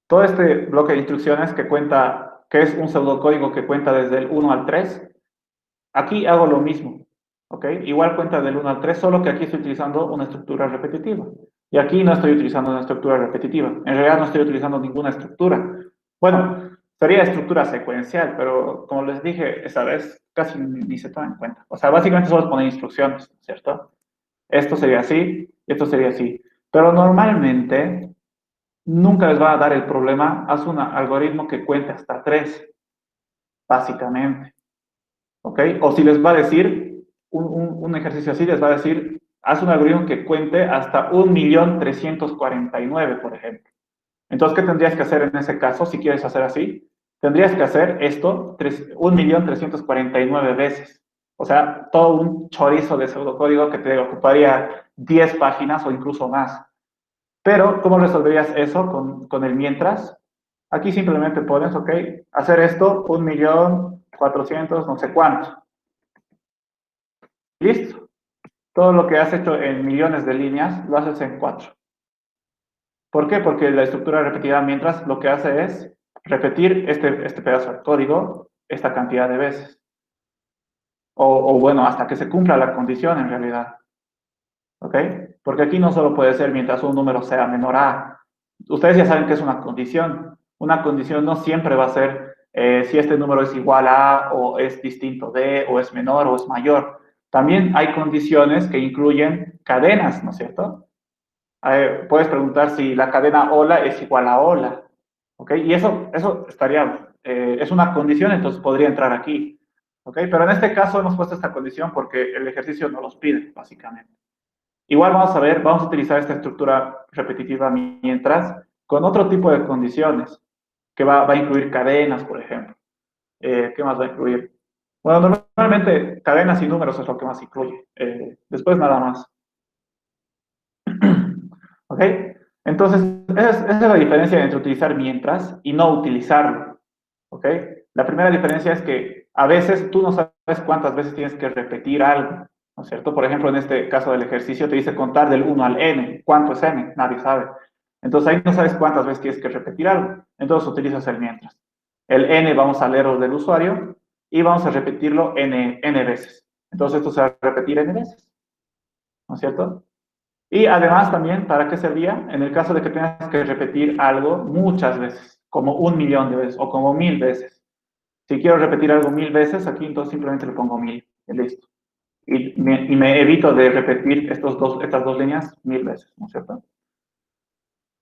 todo este bloque de instrucciones que cuenta, que es un pseudocódigo que cuenta desde el 1 al 3, aquí hago lo mismo. ¿Ok? Igual cuenta del 1 al 3, solo que aquí estoy utilizando una estructura repetitiva. Y aquí no estoy utilizando una estructura repetitiva. En realidad no estoy utilizando ninguna estructura. Bueno, sería estructura secuencial, pero como les dije esa vez, casi ni se toma en cuenta. O sea, básicamente solo es poner instrucciones, ¿cierto? Esto sería así, esto sería así. Pero normalmente nunca les va a dar el problema. Haz un algoritmo que cuente hasta 3, básicamente. ¿Ok? O si les va a decir, un ejercicio así, les va a decir, haz un algoritmo que cuente hasta 1.349.000, por ejemplo. Entonces, ¿qué tendrías que hacer en ese caso si quieres hacer así? Tendrías que hacer esto 1.349.000 veces. O sea, todo un chorizo de pseudocódigo que te ocuparía 10 páginas o incluso más. Pero, ¿cómo resolverías eso con el mientras? Aquí simplemente pones, ok, hacer esto 1.400.000, no sé cuánto. Listo. Todo lo que has hecho en millones de líneas, lo haces en 4. ¿Por qué? Porque la estructura repetida mientras lo que hace es repetir este pedazo de código esta cantidad de veces. O bueno, hasta que se cumpla la condición en realidad. ¿Ok? Porque aquí no solo puede ser mientras un número sea menor a. Ustedes ya saben que es una condición. Una condición no siempre va a ser si este número es igual a, o es distinto de, o es menor, o es mayor. También hay condiciones que incluyen cadenas, ¿no es cierto? Puedes preguntar si la cadena hola es igual a hola. ¿Ok? Y eso estaría, es una condición, entonces podría entrar aquí. ¿Ok? Pero en este caso hemos puesto esta condición porque el ejercicio no los pide, básicamente. Igual vamos a ver, vamos a utilizar esta estructura repetitiva mientras con otro tipo de condiciones, que va a incluir cadenas, por ejemplo. ¿Qué más va a incluir? Bueno, normalmente cadenas y números es lo que más incluye. Después nada más. ¿Ok? Entonces, esa es la diferencia entre utilizar mientras y no utilizarlo. ¿Ok? La primera diferencia es que a veces tú no sabes cuántas veces tienes que repetir algo, ¿no es cierto? Por ejemplo, en este caso del ejercicio te dice contar del 1 al n. ¿Cuánto es n? Nadie sabe. Entonces ahí no sabes cuántas veces tienes que repetir algo. Entonces utilizas el mientras. El n vamos a leerlo del usuario y vamos a repetirlo n veces. Entonces esto se va a repetir n veces, ¿no es cierto? Y además también, ¿para qué servía? En el caso de que tengas que repetir algo muchas veces, como 1.000.000 de veces o como 1.000 veces. Si quiero repetir algo 1.000 veces, aquí entonces simplemente le pongo 1.000 y listo. Y me evito de repetir estas dos líneas 1.000 veces, ¿no es cierto?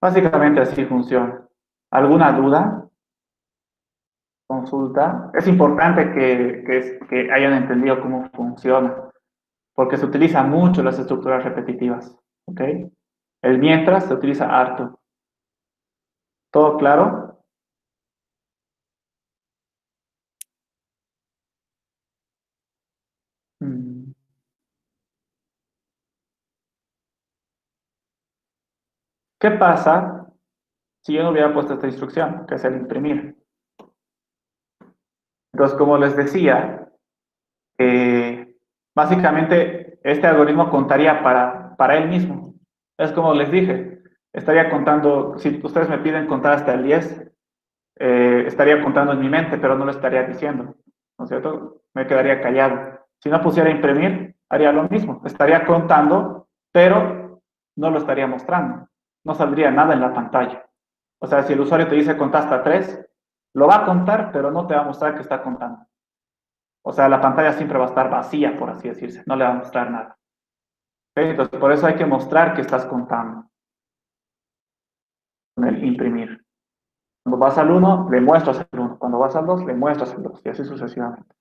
Básicamente así funciona. ¿Alguna duda? Consulta. Es importante que hayan entendido cómo funciona, porque se utilizan mucho las estructuras repetitivas, ¿ok? El mientras se utiliza harto. ¿Todo claro? Mm. ¿Qué pasa si yo no hubiera puesto esta instrucción, que es el imprimir? Entonces, como les decía, básicamente este algoritmo contaría para él mismo. Es como les dije, estaría contando, si ustedes me piden contar hasta el 10, estaría contando en mi mente, pero no lo estaría diciendo, ¿no es cierto? Me quedaría callado. Si no pusiera imprimir, haría lo mismo, estaría contando, pero no lo estaría mostrando, no saldría nada en la pantalla. O sea, si el usuario te dice contar hasta 3, lo va a contar, pero no te va a mostrar que está contando. O sea, la pantalla siempre va a estar vacía, por así decirse, no le va a mostrar nada. ¿Ok? Entonces, por eso hay que mostrar que estás contando con el imprimir. Cuando vas al 1, le muestras el 1. Cuando vas al 2, le muestras el 2. Y así sucesivamente.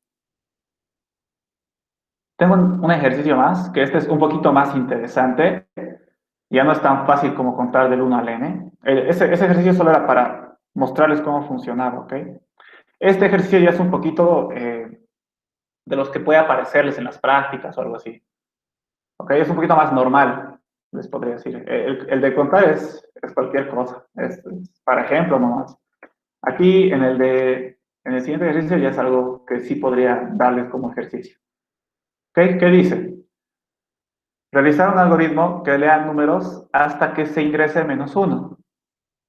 Tengo un ejercicio más, que este es un poquito más interesante. Ya no es tan fácil como contar del 1 al n. Ese ejercicio solo era para mostrarles cómo funcionaba, ¿ok? Este ejercicio ya es un poquito de los que puede aparecerles en las prácticas o algo así. ¿Ok? Es un poquito más normal, les podría decir. El de contar es cualquier cosa. Es para ejemplo nomás. Aquí en el siguiente ejercicio ya es algo que sí podría darles como ejercicio. ¿Ok? ¿Qué dice? Realizar un algoritmo que lea números hasta que se ingrese -1.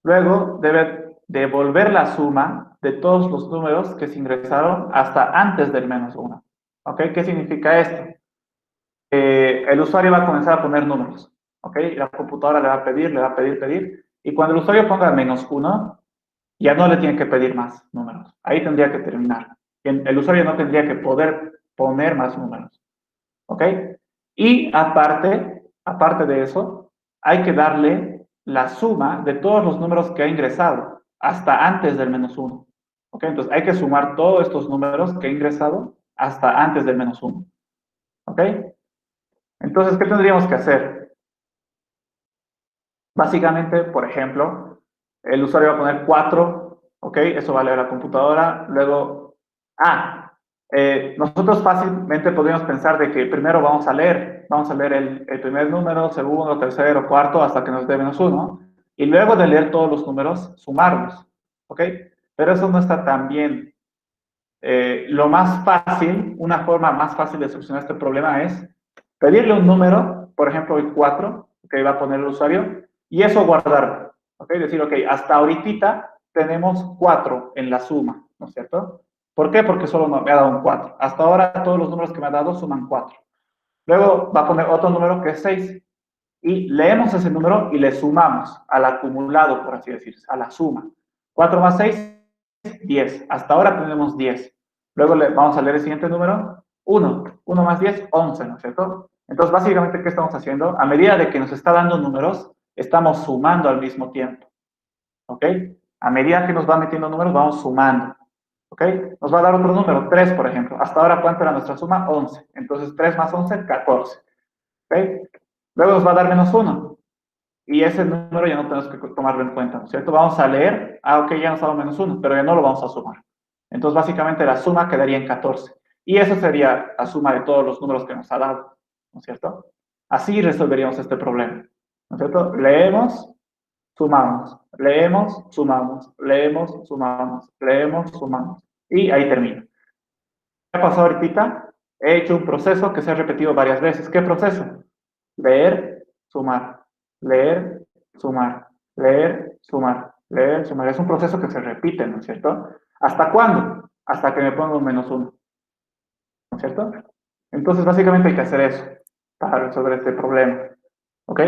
Luego debe devolver la suma de todos los números que se ingresaron hasta antes del -1. ¿Ok? ¿Qué significa esto? El usuario va a comenzar a poner números. ¿Ok? La computadora le va a pedir, le va a pedir, pedir. Y cuando el usuario ponga -1, ya no le tiene que pedir más números. Ahí tendría que terminar. El usuario no tendría que poder poner más números. ¿Ok? Y aparte, aparte de eso, hay que darle la suma de todos los números que ha ingresado hasta antes del menos 1. ¿Ok? Entonces hay que sumar todos estos números que ha ingresado hasta antes del menos 1. ¿Ok? Entonces, ¿qué tendríamos que hacer? Básicamente, por ejemplo, el usuario va a poner 4, ¿ok? Eso va a leer la computadora. Luego, nosotros fácilmente podríamos pensar de que primero vamos a leer el primer número, segundo, tercero, cuarto, hasta que nos dé menos 1. Y luego de leer todos los números, sumarlos, ¿ok? Pero eso no está tan bien. Lo más fácil, una forma más fácil de solucionar este problema es pedirle un número, por ejemplo, el 4, que va a poner el usuario, y eso guardarlo. ¿Ok? Decir, ok, hasta ahorita tenemos 4 en la suma, ¿no es cierto? ¿Por qué? Porque solo me ha dado un 4. Hasta ahora todos los números que me ha dado suman 4. Luego va a poner otro número que es 6. Y leemos ese número y le sumamos al acumulado, por así decir, a la suma. 4 más 6, 10. Hasta ahora tenemos 10. Luego vamos a leer el siguiente número, 1. 1 más 10, 11, ¿no es cierto? Entonces, básicamente, ¿qué estamos haciendo? A medida de que nos está dando números, estamos sumando al mismo tiempo. ¿Ok? A medida que nos va metiendo números, vamos sumando. ¿Ok? Nos va a dar otro número, 3, por ejemplo. Hasta ahora, ¿cuánto era nuestra suma? 11. Entonces, 3 más 11, 14. ¿Ok? Luego nos va a dar menos 1. Y ese número ya no tenemos que tomarlo en cuenta, ¿no es cierto? Vamos a leer, ok, ya nos ha dado menos 1, pero ya no lo vamos a sumar. Entonces, básicamente, la suma quedaría en 14. Y esa sería la suma de todos los números que nos ha dado, ¿no es cierto? Así resolveríamos este problema, ¿no es cierto? Leemos, sumamos, leemos, sumamos, leemos, sumamos, leemos, sumamos. Y ahí termina. ¿Qué ha pasado ahorita? He hecho un proceso que se ha repetido varias veces. ¿Qué proceso? Leer, sumar, leer, sumar, leer, sumar, leer, sumar. Es un proceso que se repite, ¿no es cierto? ¿Hasta cuándo? Hasta que me ponga un menos 1, ¿no es cierto? Entonces, básicamente hay que hacer eso para resolver este problema, ¿ok?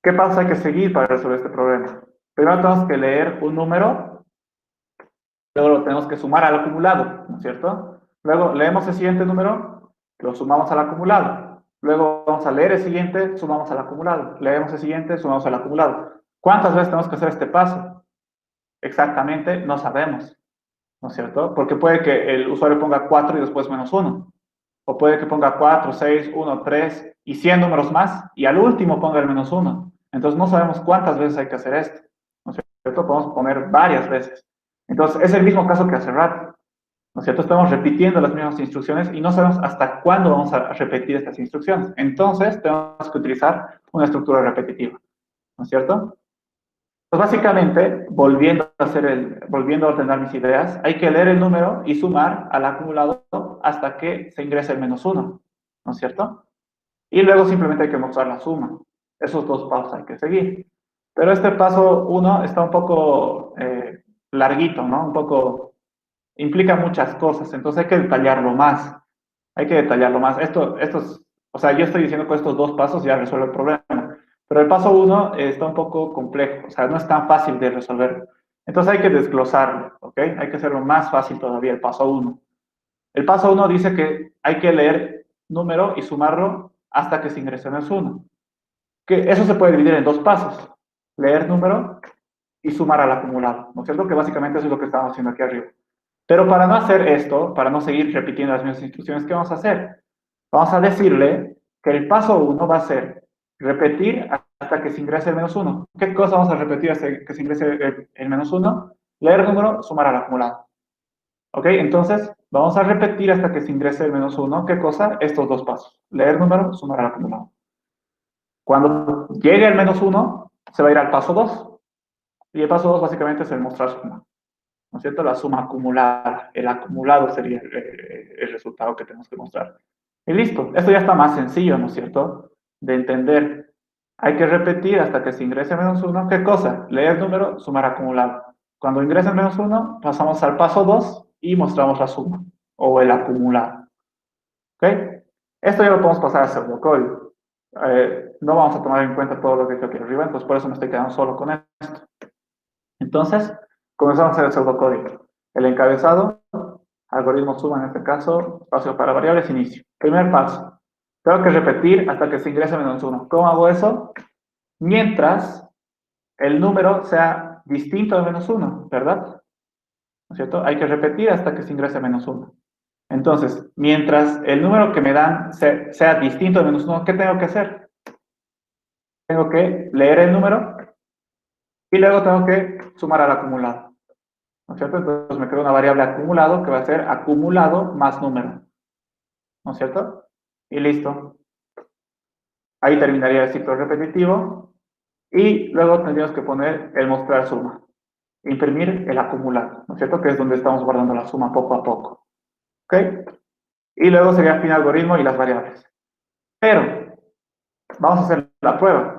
¿Qué pasa? Hay que seguir para resolver este problema. Primero tenemos que leer un número, luego lo tenemos que sumar al acumulado, ¿no es cierto? Luego leemos el siguiente número, lo sumamos al acumulado. Luego vamos a leer el siguiente, sumamos al acumulado. Leemos el siguiente, sumamos al acumulado. ¿Cuántas veces tenemos que hacer este paso? Exactamente, no sabemos, ¿no es cierto? Porque puede que el usuario ponga 4 y después menos 1. O puede que ponga 4, 6, 1, 3 y 100 números más y al último ponga el menos 1. Entonces no sabemos cuántas veces hay que hacer esto, ¿no es cierto? Podemos poner varias veces. Entonces es el mismo caso que hace rato, ¿no es cierto? Estamos repitiendo las mismas instrucciones y no sabemos hasta cuándo vamos a repetir estas instrucciones. Entonces tenemos que utilizar una estructura repetitiva, ¿no es cierto? Pues básicamente, volviendo a ordenar mis ideas, hay que leer el número y sumar al acumulado hasta que se ingrese el menos 1, ¿no es cierto? Y luego simplemente hay que mostrar la suma. Esos dos pasos hay que seguir. Pero este paso 1 está un poco larguito, ¿no? Un poco, implica muchas cosas, entonces hay que detallarlo más. Hay que detallarlo más. O sea, yo estoy diciendo que estos dos pasos ya resuelven el problema, pero el paso 1 está un poco complejo, o sea, no es tan fácil de resolver. Entonces hay que desglosarlo, ¿ok? Hay que hacerlo más fácil todavía, el paso 1. El paso 1 dice que hay que leer número y sumarlo hasta que se ingrese menos 1. Que eso se puede dividir en dos pasos. Leer número y sumar al acumulado, ¿no es cierto? Que básicamente eso es lo que estamos haciendo aquí arriba. Pero para no hacer esto, para no seguir repitiendo las mismas instrucciones, ¿qué vamos a hacer? Vamos a decirle que el paso 1 va a ser repetir hasta que se ingrese el menos 1. ¿Qué cosa vamos a repetir hasta que se ingrese el menos 1? Leer número, sumar al acumulado. ¿Ok? Entonces, vamos a repetir hasta que se ingrese el menos 1. ¿Qué cosa? Estos dos pasos. Leer número, sumar al acumulado. Cuando llegue el menos 1, se va a ir al paso 2. Y el paso 2 básicamente es el mostrar suma. ¿No es cierto? La suma acumulada. El acumulado sería el resultado que tenemos que mostrar. Y listo. Esto ya está más sencillo, ¿no es cierto? De entender. Hay que repetir hasta que se ingrese menos 1. ¿Qué cosa? Leer número, sumar acumulado. Cuando ingrese menos 1, pasamos al paso 2 y mostramos la suma o el acumulado. ¿Ok? Esto ya lo podemos pasar a pseudocódigo. No vamos a tomar en cuenta todo lo que he hecho aquí arriba, entonces por eso me estoy quedando solo con esto. Entonces, comenzamos a hacer el pseudocódigo. El encabezado, algoritmo suma en este caso, espacio para variables, inicio. Primer paso, Tengo que repetir hasta que se ingrese menos 1. ¿Cómo hago eso? Mientras el número sea distinto de menos 1, ¿verdad? ¿No es cierto? Hay que repetir hasta que se ingrese menos 1. Entonces, mientras el número que me dan sea distinto de menos 1, ¿qué tengo que hacer? Tengo que leer el número y luego tengo que sumar al acumulado. ¿No es cierto? Entonces me creo una variable acumulado que va a ser acumulado más número. ¿No es cierto? Y listo. Ahí terminaría el ciclo repetitivo. Y luego tendríamos que poner el mostrar suma. Imprimir el acumulado. ¿No es cierto? Que es donde estamos guardando la suma poco a poco. ¿Ok? Y luego sería el fin algoritmo y las variables. Pero vamos a hacer la prueba.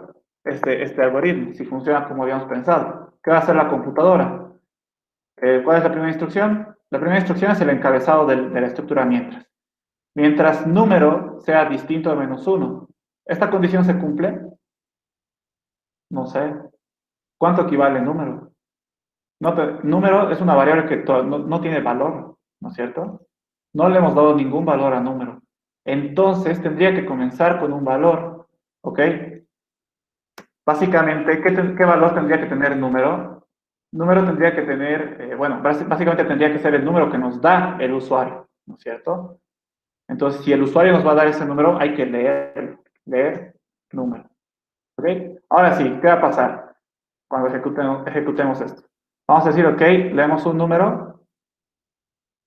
Este algoritmo, si funciona como habíamos pensado. ¿Qué va a hacer la computadora? ¿Cuál es la primera instrucción? La primera instrucción es el encabezado de la estructura mientras. Mientras número sea distinto de menos 1. ¿Esta condición se cumple? No sé. ¿Cuánto equivale número? Número es una variable que no tiene valor, ¿no es cierto? No le hemos dado ningún valor a número. Entonces tendría que comenzar con un valor, ¿ok? Básicamente, ¿qué valor tendría que tener número? Número tendría que tener, bueno, básicamente tendría que ser el número que nos da el usuario, ¿no es cierto? Entonces, si el usuario nos va a dar ese número, hay que leer número. ¿Ok? Ahora sí, ¿qué va a pasar cuando ejecutemos esto? Vamos a decir, ok, leemos un número,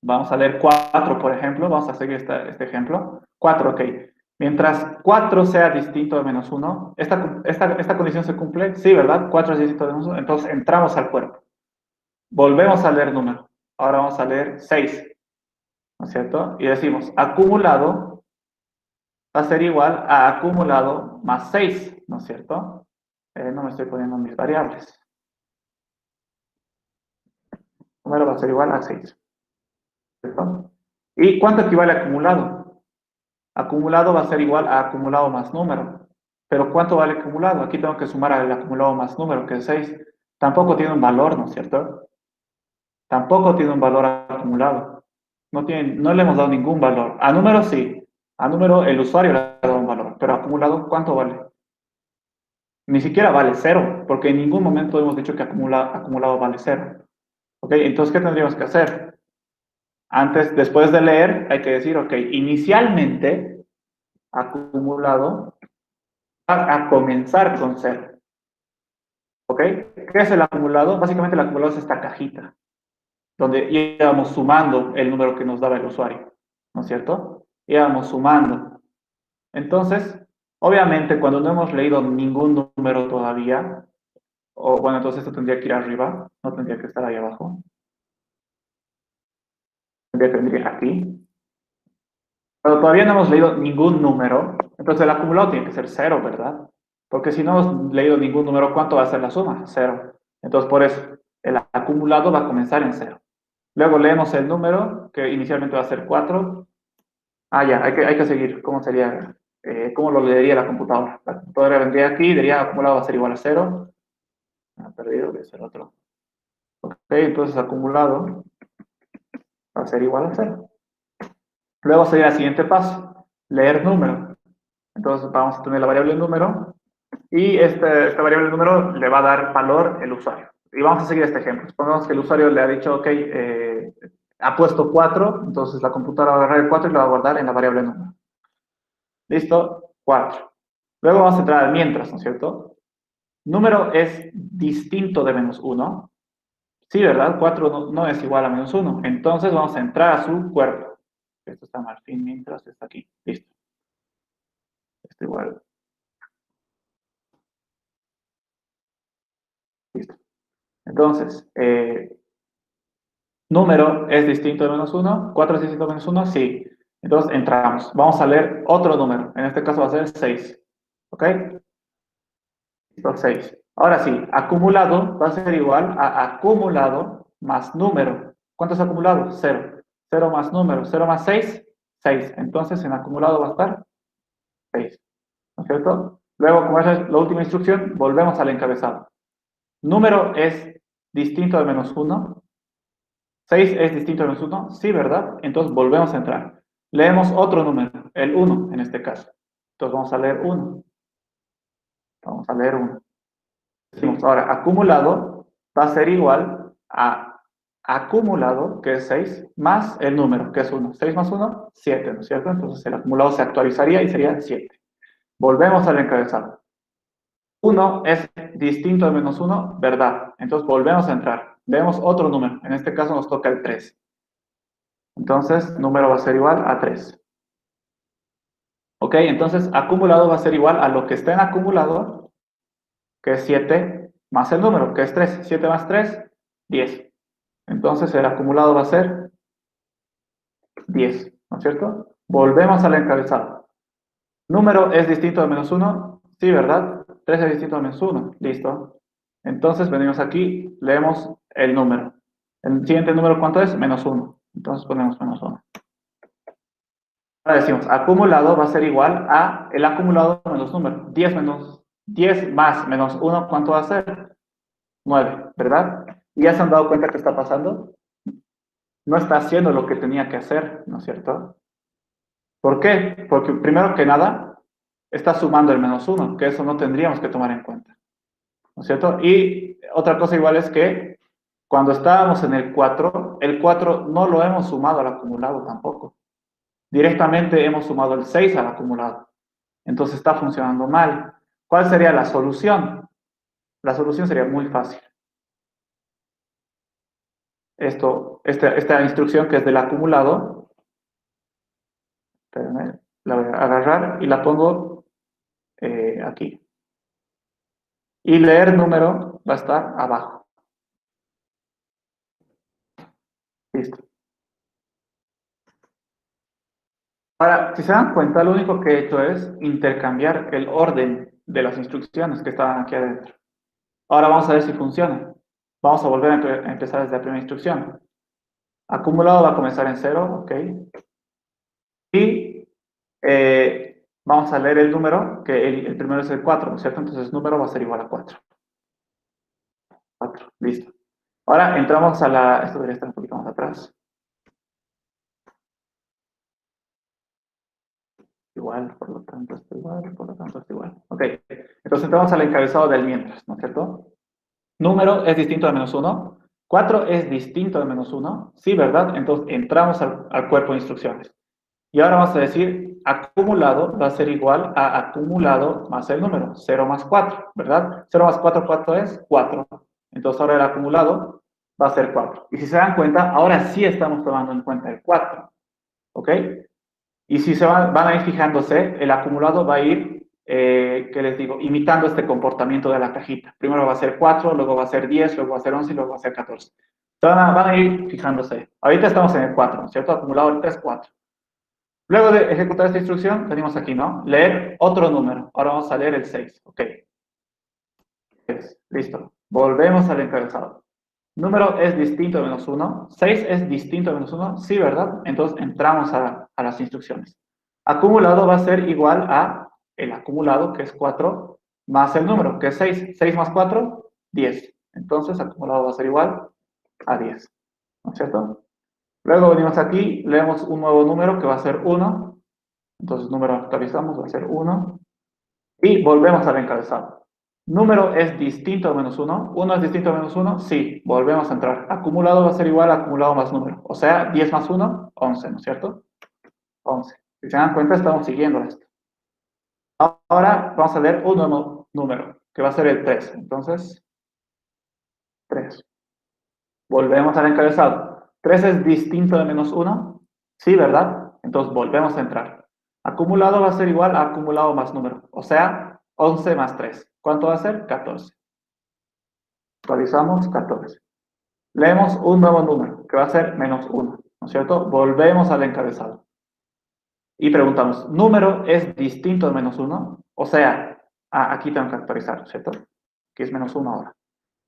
vamos a leer 4, por ejemplo, vamos a seguir este ejemplo. 4, ok. Mientras 4 sea distinto de menos 1, ¿esta condición se cumple? Sí, ¿verdad? 4 es distinto de menos 1, entonces entramos al cuerpo. Volvemos a leer número. Ahora vamos a leer 6, ¿no es cierto? Y decimos, acumulado va a ser igual a acumulado más 6, ¿no es cierto? No me estoy poniendo mis variables. Número va a ser igual a 6, ¿cierto? ¿Y cuánto equivale a acumulado? Acumulado va a ser igual a acumulado más número. Pero ¿cuánto vale acumulado? Aquí tengo que sumar al acumulado más número, que es 6. Tampoco tiene un valor, ¿no es cierto? Tampoco tiene un valor acumulado. No le hemos dado ningún valor. A número sí. A número el usuario le ha dado un valor. Pero acumulado, ¿cuánto vale? Ni siquiera vale 0, porque en ningún momento hemos dicho que acumulado vale 0. ¿Ok? Entonces, ¿qué tendríamos que hacer? Después de leer, hay que decir, ok, inicialmente, acumulado va a comenzar con 0. ¿Ok? ¿Qué es el acumulado? Básicamente el acumulado es esta cajita, donde íbamos sumando el número que nos daba el usuario, ¿no es cierto? Íbamos sumando. Entonces, obviamente, cuando no hemos leído ningún número todavía, o bueno, entonces esto tendría que ir arriba, no tendría que estar ahí abajo, tendría aquí. Pero todavía no hemos leído ningún número, entonces el acumulado tiene que ser 0, ¿verdad? Porque si no hemos leído ningún número, ¿cuánto va a ser la suma? 0. Entonces, por eso, el acumulado va a comenzar en 0. Luego leemos el número, que inicialmente va a ser 4. Ah, ya, hay que seguir. ¿Cómo sería? ¿Cómo lo leería la computadora? La computadora vendría aquí, diría acumulado va a ser igual a 0. Perdido, debe ser otro. Ok, entonces acumulado va a ser igual a 0. Luego sería el siguiente paso, leer número. Entonces vamos a tener la variable número y esta variable número le va a dar valor el usuario. Y vamos a seguir este ejemplo. Supongamos que el usuario le ha dicho, ok, ha puesto 4, entonces la computadora va a agarrar el 4 y lo va a guardar en la variable número. ¿Listo? 4. Luego vamos a entrar al mientras, ¿no es cierto? Número es distinto de menos 1. Sí, ¿verdad? 4 no es igual a menos 1. Entonces vamos a entrar a su cuerpo. Esto está mal, fin mientras está aquí. Listo. Esto igual. Listo. Entonces, número es distinto de menos 1. 4 es distinto de menos 1. Sí. Entonces entramos. Vamos a leer otro número. En este caso va a ser 6. ¿Ok? Listo, 6. Ahora sí, acumulado va a ser igual a acumulado más número. ¿Cuánto es acumulado? 0. 0 más número. 0 más 6, 6. Entonces en acumulado va a estar 6. ¿No es cierto? Luego, como esa es la última instrucción, volvemos al encabezado. Número es distinto de menos 1. 6 es distinto de menos 1. Sí, ¿verdad? Entonces volvemos a entrar. Leemos otro número, el 1 en este caso. Entonces vamos a leer 1. Vamos a leer 1. Decimos, ahora, acumulado va a ser igual a acumulado, que es 6, más el número, que es 1. 6 más 1, 7, ¿no es cierto? Entonces el acumulado se actualizaría y sería 7. Volvemos al encabezado. 1 es distinto de menos 1, ¿verdad? Entonces volvemos a entrar. Vemos otro número. En este caso nos toca el 3. Entonces, número va a ser igual a 3. Ok, entonces acumulado va a ser igual a lo que está en acumulado, que es 7, más el número, que es 3. 7 más 3, 10. Entonces el acumulado va a ser 10, ¿no es cierto? Volvemos al encabezado. ¿Número es distinto de menos 1? Sí, ¿verdad? 3 es distinto de menos 1. Listo. Entonces venimos aquí, leemos el número. ¿El siguiente número cuánto es? Menos 1. Entonces ponemos menos 1. Ahora decimos, acumulado va a ser igual a el acumulado menos número. 10 más menos 1, ¿cuánto va a ser? 9, ¿verdad? ¿Y ya se han dado cuenta que está pasando? No está haciendo lo que tenía que hacer, ¿no es cierto? ¿Por qué? Porque primero que nada, está sumando el menos 1, que eso no tendríamos que tomar en cuenta, ¿no es cierto? Y otra cosa igual es que cuando estábamos en el 4 no lo hemos sumado al acumulado tampoco. Directamente hemos sumado el 6 al acumulado. Entonces está funcionando mal. ¿Cuál sería la solución? La solución sería muy fácil. Esta instrucción que es del acumulado, espérenme, la voy a agarrar y la pongo aquí. Y leer número va a estar abajo. Listo. Ahora, si se dan cuenta, lo único que he hecho es intercambiar el orden de las instrucciones que estaban aquí adentro. Ahora vamos a ver si funciona. Vamos a volver a empezar desde la primera instrucción. Acumulado va a comenzar en 0, ok. Y vamos a leer el número, que el primero es el 4, ¿no es cierto? Entonces el número va a ser igual a 4. 4, listo. Ahora entramos a la... Esto debería estar un poquito más atrás. Igual, por lo tanto está igual, por lo tanto está igual. Ok, entonces entramos al encabezado del mientras, ¿no es cierto? Número es distinto de menos 1. 4 es distinto de menos 1. Sí, ¿verdad? Entonces entramos al cuerpo de instrucciones. Y ahora vamos a decir, acumulado va a ser igual a acumulado más el número, 0 más 4, ¿verdad? 0 más 4, ¿cuánto es? 4. Entonces ahora el acumulado va a ser 4. Y si se dan cuenta, ahora sí estamos tomando en cuenta el 4. ¿Ok? Y si se van a ir fijándose, el acumulado va a ir, ¿qué les digo? Imitando este comportamiento de la cajita. Primero va a ser 4, luego va a ser 10, luego va a ser 11 y luego va a ser 14. Van a ir fijándose. Ahorita estamos en el 4, ¿cierto? Acumulado ahorita es 4. Luego de ejecutar esta instrucción, venimos aquí, ¿no? Leer otro número. Ahora vamos a leer el 6. Ok. Listo. Volvemos al encabezado. Número es distinto de menos 1. 6 es distinto de menos 1. Sí, ¿verdad? Entonces entramos a las instrucciones. Acumulado va a ser igual a el acumulado, que es 4, más el número, que es 6. 6 más 4, 10. Entonces acumulado va a ser igual a 10. ¿No es cierto? Luego venimos aquí, leemos un nuevo número que va a ser 1. Entonces número actualizamos, va a ser 1. Y volvemos al encabezado. ¿Número es distinto a menos 1? ¿1 es distinto a menos 1? Sí, volvemos a entrar. Acumulado va a ser igual a acumulado más número. O sea, 10 más 1, 11, ¿no es cierto? 11. Si se dan cuenta, estamos siguiendo esto. Ahora vamos a leer un nuevo número, que va a ser el 3. Entonces, 3. Volvemos al encabezado. ¿3 es distinto de menos 1? Sí, ¿verdad? Entonces volvemos a entrar. Acumulado va a ser igual a acumulado más número. O sea, 11 más 3. ¿Cuánto va a ser? 14. Actualizamos 14. Leemos un nuevo número, que va a ser menos 1. ¿No es cierto? Volvemos al encabezado. Y preguntamos, ¿número es distinto de menos 1? O sea, aquí tengo que actualizar, ¿cierto? Que es menos 1 ahora.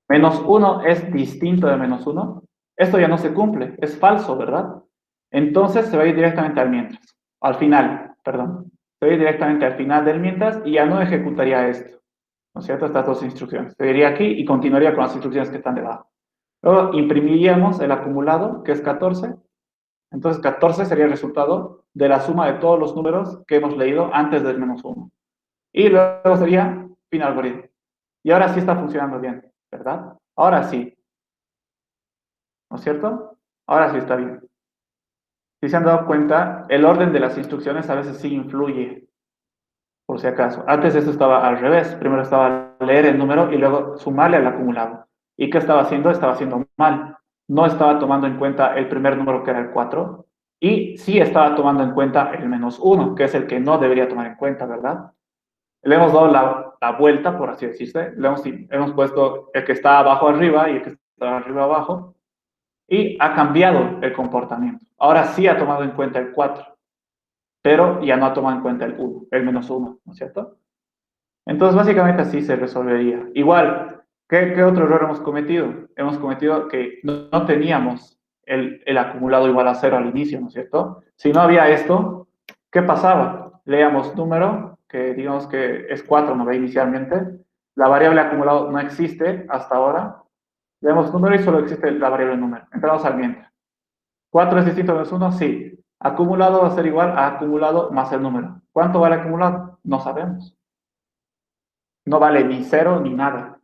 Menos 1 es distinto de menos 1. Esto ya no se cumple, es falso, ¿verdad? Entonces se va a ir directamente al mientras. Al final, perdón. Se va a ir directamente al final del mientras y ya no ejecutaría esto. ¿No es cierto? Estas dos instrucciones. Se iría aquí y continuaría con las instrucciones que están debajo. Luego imprimiríamos el acumulado, que es 14. Entonces 14 sería el resultado de la suma de todos los números que hemos leído antes del -1. Y luego sería fin algoritmo. Y ahora sí está funcionando bien, ¿verdad? Ahora sí, ¿no es cierto? Ahora sí está bien. Si se han dado cuenta, el orden de las instrucciones a veces sí influye, por si acaso. Antes esto estaba al revés. Primero estaba leer el número y luego sumarle al acumulado. ¿Y qué estaba haciendo? Estaba haciendo mal. No estaba tomando en cuenta el primer número, que era el 4, y sí estaba tomando en cuenta el -1, que es el que no debería tomar en cuenta, ¿verdad? Le hemos dado la vuelta, por así decirse. Hemos puesto el que está abajo arriba y el que está arriba abajo, y ha cambiado el comportamiento. Ahora sí ha tomado en cuenta el 4, pero ya no ha tomado en cuenta el 1, el -1, ¿no es cierto? Entonces, básicamente así se resolvería. Igual, ¿qué otro error hemos cometido? Hemos cometido que no teníamos el acumulado igual a 0 al inicio, ¿no es cierto? Si no había esto, ¿qué pasaba? Leíamos número, que digamos que es 4, ¿no ve? Inicialmente. La variable acumulado no existe hasta ahora. Leemos número y solo existe la variable número. Entramos al mientras. 4 es distinto de -1, sí. Acumulado va a ser igual a acumulado más el número. ¿Cuánto vale acumulado? No sabemos. No vale ni 0 ni nada.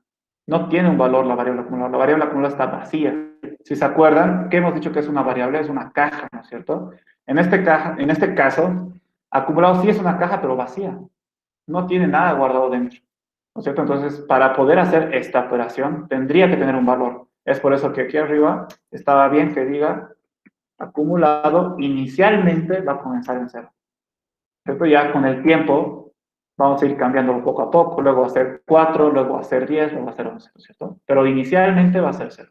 No tiene un valor la variable acumulada. La variable acumulada está vacía. Si se acuerdan, ¿qué hemos dicho que es una variable? Es una caja, ¿no es cierto? En este caso, acumulado sí es una caja, pero vacía. No tiene nada guardado dentro, ¿no es cierto? Entonces, para poder hacer esta operación, tendría que tener un valor. Es por eso que aquí arriba estaba bien que diga acumulado inicialmente va a comenzar en 0. ¿Cierto? Ya con el tiempo vamos a ir cambiándolo poco a poco, luego va a ser 4, luego va a ser 10, luego va a ser 11, ¿cierto? Pero inicialmente va a ser 0.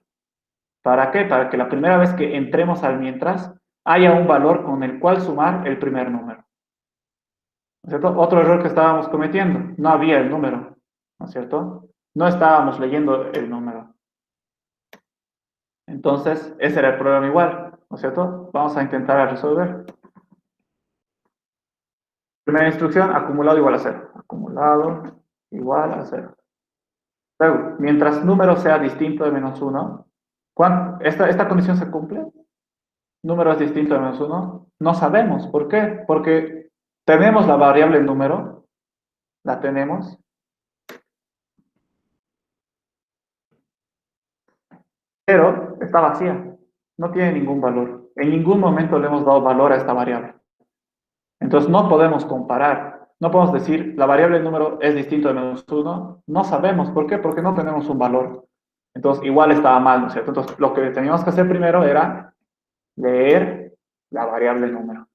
¿Para qué? Para que la primera vez que entremos al mientras haya un valor con el cual sumar el primer número, ¿no es cierto? Otro error que estábamos cometiendo, no había el número, ¿no es cierto? No estábamos leyendo el número. Entonces, ese era el problema igual, ¿no es cierto? Vamos a intentar resolver. Primera instrucción, acumulado igual a 0. Acumulado igual a 0. Luego, mientras número sea distinto de -1, ¿esta condición se cumple? Número es distinto de -1. No sabemos. ¿Por qué? Porque tenemos la variable número, la tenemos, pero está vacía. No tiene ningún valor. En ningún momento le hemos dado valor a esta variable. Entonces no podemos comparar. No podemos decir, la variable número es distinto de -1. No sabemos. ¿Por qué? Porque no tenemos un valor. Entonces, igual estaba mal, ¿no es cierto? Entonces, lo que teníamos que hacer primero era leer la variable número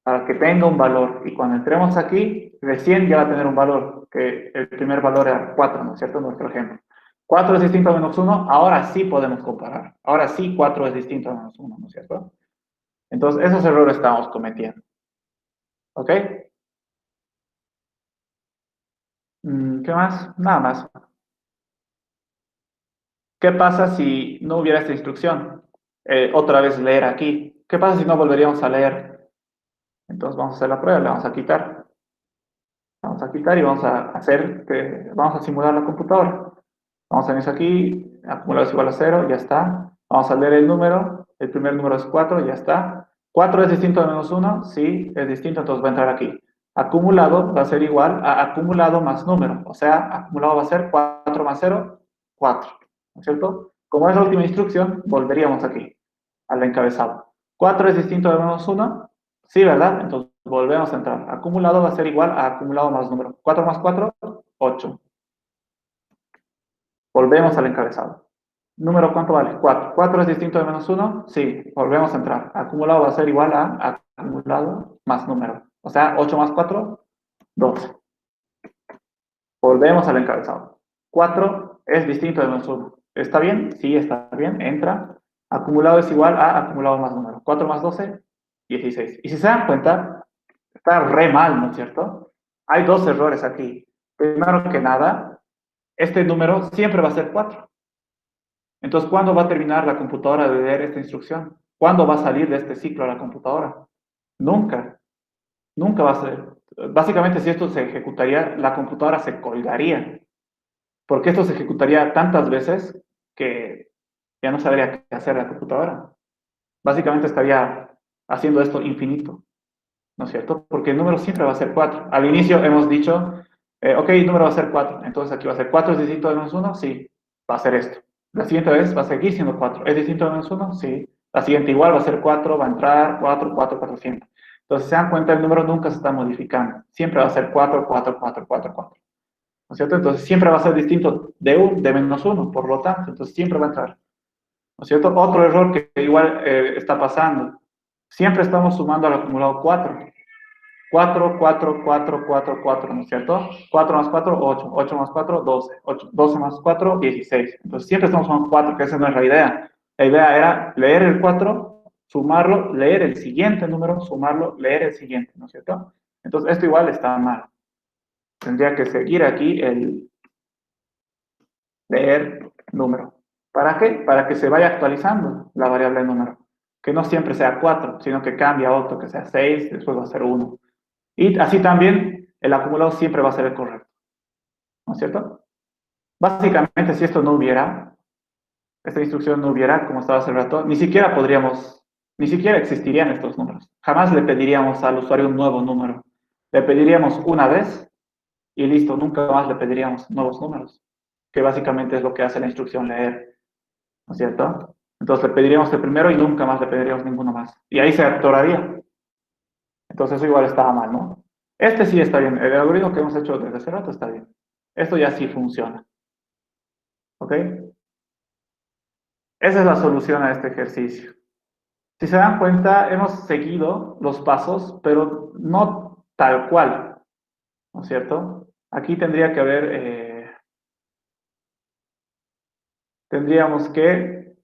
para que tenga un valor. Y cuando entremos aquí, recién ya va a tener un valor, que el primer valor era 4, ¿no es cierto? Nuestro ejemplo. 4 es distinto a -1, ahora sí podemos comparar. Ahora sí 4 es distinto a -1, ¿no es cierto? Entonces, esos errores estamos cometiendo. ¿Ok? ¿Qué más? Nada más. ¿Qué pasa si no hubiera esta instrucción? Otra vez leer aquí. ¿Qué pasa si no volveríamos a leer? Entonces vamos a hacer la prueba, le vamos a quitar. Vamos a quitar y vamos a vamos a simular la computadora. Vamos a venir aquí, acumulado es igual a 0, ya está. Vamos a leer el número, el primer número es 4, ya está. 4 es distinto de -1, sí, es distinto, entonces va a entrar aquí. Acumulado va a ser igual a acumulado más número, o sea, acumulado va a ser 4 más 0, 4, ¿no es cierto? Como es la última instrucción, volveríamos aquí, al encabezado. 4 es distinto de -1, sí, ¿verdad? Entonces volvemos a entrar. Acumulado va a ser igual a acumulado más número. 4 más 4, 8. Volvemos al encabezado. ¿Número cuánto vale? 4. ¿4 es distinto de -1? Sí, volvemos a entrar. Acumulado va a ser igual a acumulado más número. O sea, 8 más 4, 12. Volvemos al encabezado. 4 es distinto de -1. ¿Está bien? Sí, está bien. Entra. Acumulado es igual a acumulado más número. 4 más 12, 16. Y si se dan cuenta, está re mal, ¿no es cierto? Hay dos errores aquí. Primero que nada, este número siempre va a ser 4. Entonces, ¿cuándo va a terminar la computadora de leer esta instrucción? ¿Cuándo va a salir de este ciclo a la computadora? Nunca, nunca va a ser. Básicamente, si esto se ejecutaría, la computadora se colgaría, porque esto se ejecutaría tantas veces que ya no sabría qué hacer la computadora. Básicamente estaría haciendo esto infinito. ¿no es cierto? Porque el número siempre va a ser 4. Al inicio hemos dicho, ok, el número va a ser 4. Entonces aquí va a ser 4, ¿es distinto de menos uno? Sí, va a ser esto. La siguiente vez va a seguir siendo 4. ¿Es distinto de menos uno? Sí. La siguiente igual va a ser 4, va a entrar 4, 4, 4, siempre. Entonces, se dan cuenta, el número nunca se está modificando. Siempre va a ser 4, 4, 4, 4, 4. ¿No es cierto? Entonces, siempre va a ser distinto de menos uno, por lo tanto. Entonces, siempre va a entrar. ¿No es cierto? Otro error que igual está pasando. Siempre estamos sumando al acumulado 4. 4, 4, 4, 4, 4, ¿no es cierto? 4 más 4, 8. 8 más 4, 12. 8, 12 más 4, 16. Entonces siempre estamos sumando 4, que esa no es la idea. La idea era leer el 4, sumarlo, leer el siguiente número, sumarlo, leer el siguiente, ¿no es cierto? Entonces esto igual está mal. Tendría que seguir aquí el leer número. ¿Para qué? Para que se vaya actualizando la variable número. Que no siempre sea 4, sino que cambie a otro, que sea 6, después va a ser 1. Y así también el acumulado siempre va a ser el correcto. ¿No es cierto? Básicamente, si esto no hubiera, esta instrucción no hubiera, como estaba hace rato, ni siquiera existirían estos números. Jamás le pediríamos al usuario un nuevo número. Le pediríamos una vez y listo, nunca más le pediríamos nuevos números, que básicamente es lo que hace la instrucción leer. ¿No es cierto? Entonces le pediríamos el primero y nunca más le pediríamos ninguno más. Y ahí se atoraría. Entonces eso igual estaba mal, ¿no? Este sí está bien. El algoritmo que hemos hecho desde hace rato está bien. Esto ya sí funciona. ¿Ok? Esa es la solución a este ejercicio. Si se dan cuenta, hemos seguido los pasos, pero no tal cual, ¿no es cierto? Aquí tendría que haber, tendríamos que,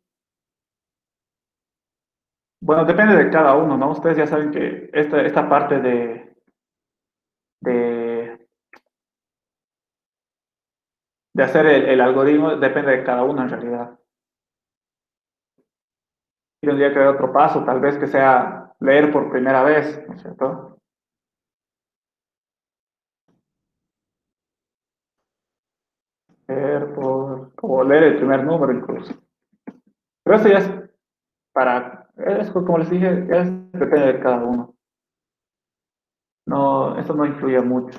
bueno, depende de cada uno, ¿no? Ustedes ya saben que esta parte de de hacer el algoritmo depende de cada uno en realidad. Tendría que haber otro paso, tal vez que sea leer por primera vez, ¿no es cierto? O leer el primer número incluso. Pero eso ya es como les dije, depende de cada uno. No, eso no influye mucho.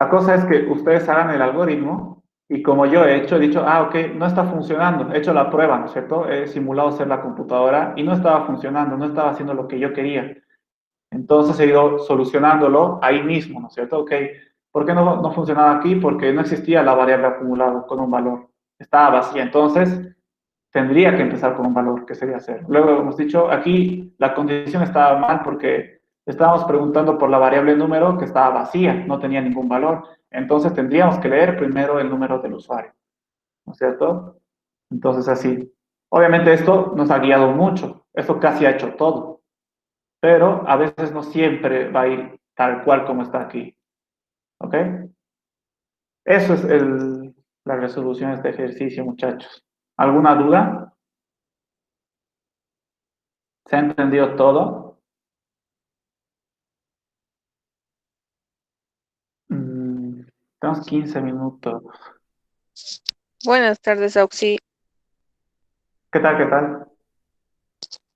La cosa es que ustedes hagan el algoritmo y como yo he dicho, ok, no está funcionando, he hecho la prueba, ¿no es cierto? He simulado ser la computadora y no estaba funcionando, no estaba haciendo lo que yo quería. Entonces he ido solucionándolo ahí mismo, ¿no es cierto? Ok, ¿por qué no funcionaba aquí? Porque no existía la variable acumulado con un valor. Estaba vacía. Entonces tendría que empezar con un valor, que sería cero. Luego hemos dicho, aquí la condición estaba mal porque estábamos preguntando por la variable número que estaba vacía, no tenía ningún valor. Entonces tendríamos que leer primero el número del usuario, ¿no es cierto? Entonces así. Obviamente esto nos ha guiado mucho. Esto casi ha hecho todo, pero a veces no siempre va a ir tal cual como está aquí. ¿Ok? Eso es la resolución de este ejercicio, muchachos. ¿Alguna duda? ¿Se ha entendido todo? Mm, tenemos 15 minutos. Buenas tardes, Auxi. ¿Qué tal? ¿Qué tal?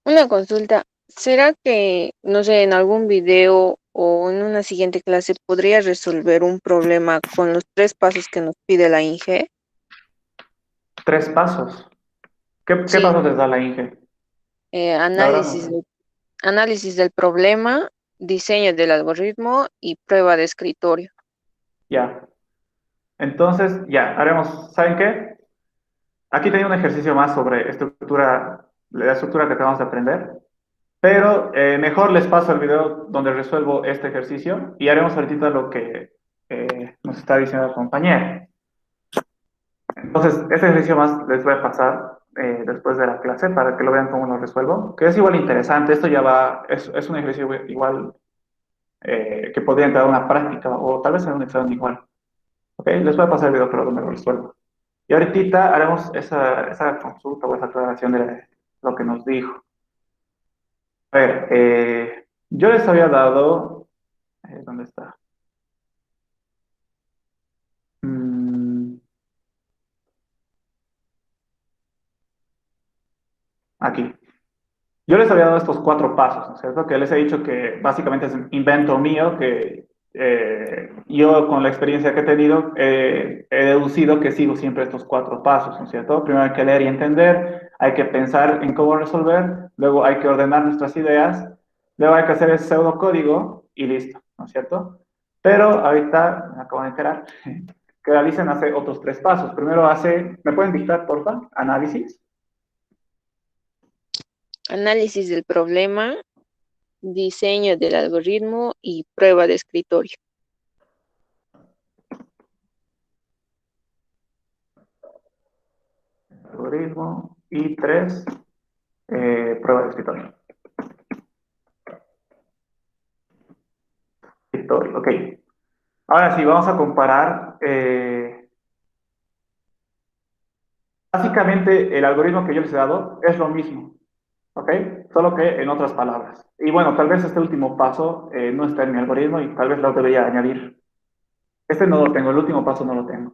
Una consulta. ¿Será que, no sé, en algún video o en una siguiente clase podría resolver un problema con los tres pasos que nos pide la INGE? Tres pasos. ¿Qué Sí, pasos les da la INGE? La verdad no análisis, sé. análisis del problema, diseño del algoritmo y prueba de escritorio. Ya. Entonces, ya, haremos, ¿saben qué? Aquí tenía un ejercicio más sobre la estructura que acabamos de aprender. Pero mejor les paso el video donde resuelvo este ejercicio y haremos ahorita lo que nos está diciendo el compañero. Entonces, este ejercicio más les voy a pasar después de la clase para que lo vean cómo lo resuelvo, que es igual interesante. Esto ya es un ejercicio igual que podría entrar a una práctica o tal vez en un examen igual. ¿Ok? Les voy a pasar el video, pero donde lo resuelvo. Y ahorita haremos esa consulta o esa aclaración de lo que nos dijo. A ver, yo les había dado. ¿Dónde está? Mm, aquí. Yo les había dado estos 4 pasos, ¿no es cierto? Que les he dicho que básicamente es un invento mío, que yo con la experiencia que he tenido he deducido que sigo siempre estos 4 pasos, ¿no es cierto? Primero hay que leer y entender, hay que pensar en cómo resolver, luego hay que ordenar nuestras ideas, luego hay que hacer el pseudocódigo y listo, ¿no es cierto? Pero ahorita me acabo de enterar que Alison hace otros 3 pasos. Primero hace, ¿me pueden dictar, por favor? Análisis. Análisis del problema, diseño del algoritmo y prueba de escritorio. Algoritmo. Y 3, prueba de escritorio. Escritorio, ok. Ahora sí, vamos a comparar. Básicamente, el algoritmo que yo les he dado es lo mismo, ¿ok? Solo que en otras palabras. Y bueno, tal vez este último paso no está en mi algoritmo y tal vez lo debería añadir. Este no lo tengo, el último paso no lo tengo.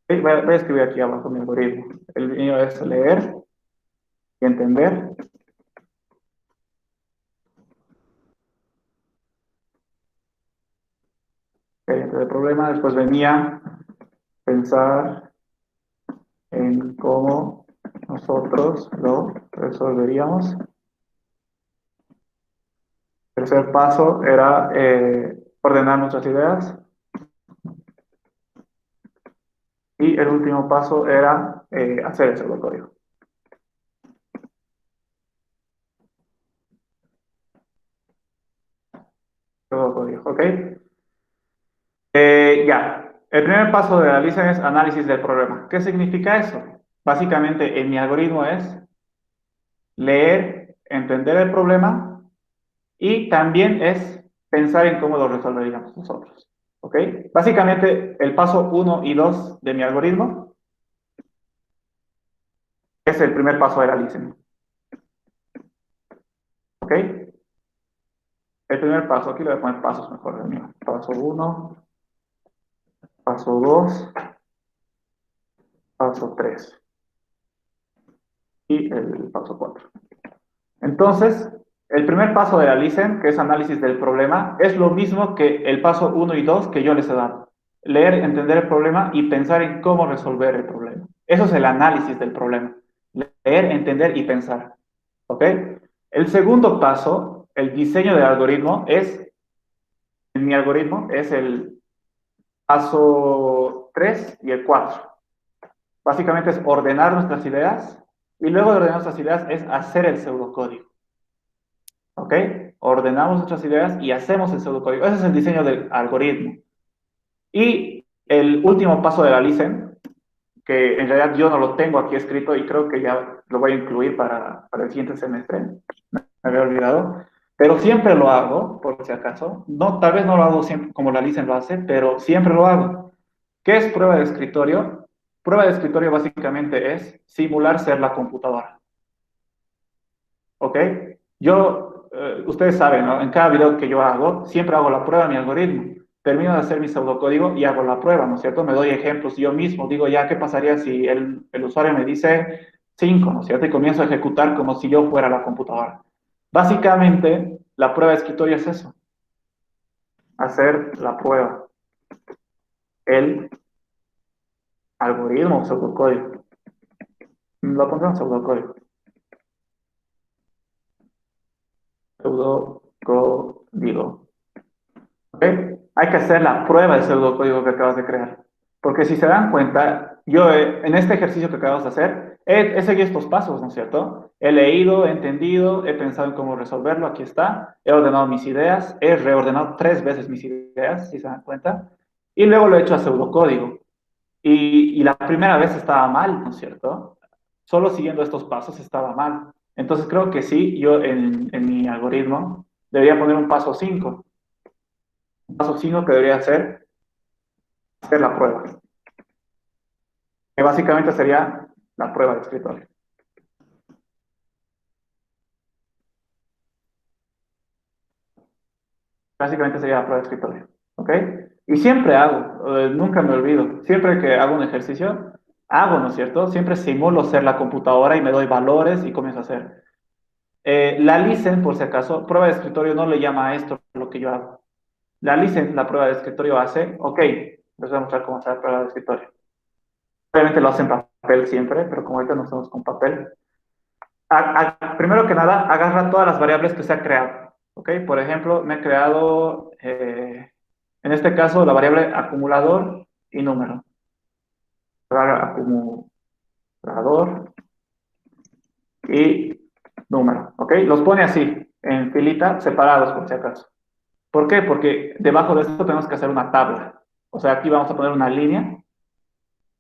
Ok, voy a escribir aquí abajo mi algoritmo. El mío es leer y entender. Ok, entender el problema. Después venía pensar en cómo nosotros lo resolveríamos. Tercer paso era ordenar nuestras ideas. Y el último paso era hacer el pseudocódigo. Pseudocódigo, ¿ok? Ya. El primer paso de la lista es análisis del problema. ¿Qué significa eso? Básicamente, en mi algoritmo es leer, entender el problema y también es pensar en cómo lo resolveríamos nosotros. ¿Ok? Básicamente, el paso 1 y 2 de mi algoritmo es el primer paso de la lista. ¿Ok? El primer paso, aquí le voy a poner pasos mejor del mío. Paso 1, paso 2, paso 3 y el paso 4. Entonces, el primer paso de la LISEN, que es análisis del problema, es lo mismo que el paso 1 y 2 que yo les he dado. Leer, entender el problema y pensar en cómo resolver el problema. Eso es el análisis del problema. Leer, entender y pensar. ¿Ok? El segundo paso, el diseño del algoritmo, en mi algoritmo, es el paso 3 y el 4. Básicamente es ordenar nuestras ideas y luego de ordenar nuestras ideas es hacer el pseudocódigo. ¿Ok? Ordenamos nuestras ideas y hacemos el pseudocódigo. Ese es el diseño del algoritmo. Y el último paso de la LISEN, que en realidad yo no lo tengo aquí escrito y creo que ya lo voy a incluir para el siguiente semestre, me había olvidado, pero siempre lo hago, por si acaso. No, tal vez no lo hago siempre como la LISEN lo hace, pero siempre lo hago. ¿Qué es prueba de escritorio? Prueba de escritorio básicamente es simular ser la computadora. ¿Ok? Ustedes saben, ¿no? En cada video que yo hago, siempre hago la prueba de mi algoritmo. Termino de hacer mi pseudocódigo y hago la prueba, ¿no es cierto? Me doy ejemplos yo mismo. Digo, ya, ¿qué pasaría si el usuario me dice 5, ¿no es cierto? Y comienzo a ejecutar como si yo fuera la computadora. Básicamente, la prueba de escritorio es eso. Hacer la prueba. El algoritmo, pseudocódigo. Lo pondré en pseudocódigo. Pseudocódigo. ¿Ok? Hay que hacer la prueba del pseudocódigo que acabas de crear. Porque si se dan cuenta, yo en este ejercicio que acabas de hacer, he seguido estos pasos, ¿no es cierto? He leído, he entendido, he pensado en cómo resolverlo, aquí está. He ordenado mis ideas, he reordenado 3 veces mis ideas, si se dan cuenta. Y luego lo he hecho a pseudocódigo. Y la primera vez estaba mal, ¿no es cierto? Solo siguiendo estos pasos estaba mal. Entonces creo que sí, yo en mi algoritmo debería poner un paso 5. Paso 5 que debería ser hacer la prueba, que básicamente sería la prueba de escritorio. Básicamente sería la prueba de escritorio, ¿ok? Y siempre hago, nunca me olvido, siempre que hago un ejercicio, hago, ¿no es cierto? Siempre simulo ser la computadora y me doy valores y comienzo a hacer. La listen, por si acaso, prueba de escritorio no le llama a esto lo que yo hago. La listen, la prueba de escritorio hace, ok, les voy a mostrar cómo hacer la prueba de escritorio. Obviamente lo hacen en papel siempre, pero como ahorita no estamos con papel. Primero que nada, agarra todas las variables que se ha creado. ¿Ok? Por ejemplo, me he creado, en este caso, la variable acumulador y número. Agarra acumulador y número. ¿Ok? Los pone así, en filita, separados por si acaso. ¿Por qué? Porque debajo de esto tenemos que hacer una tabla. O sea, aquí vamos a poner una línea.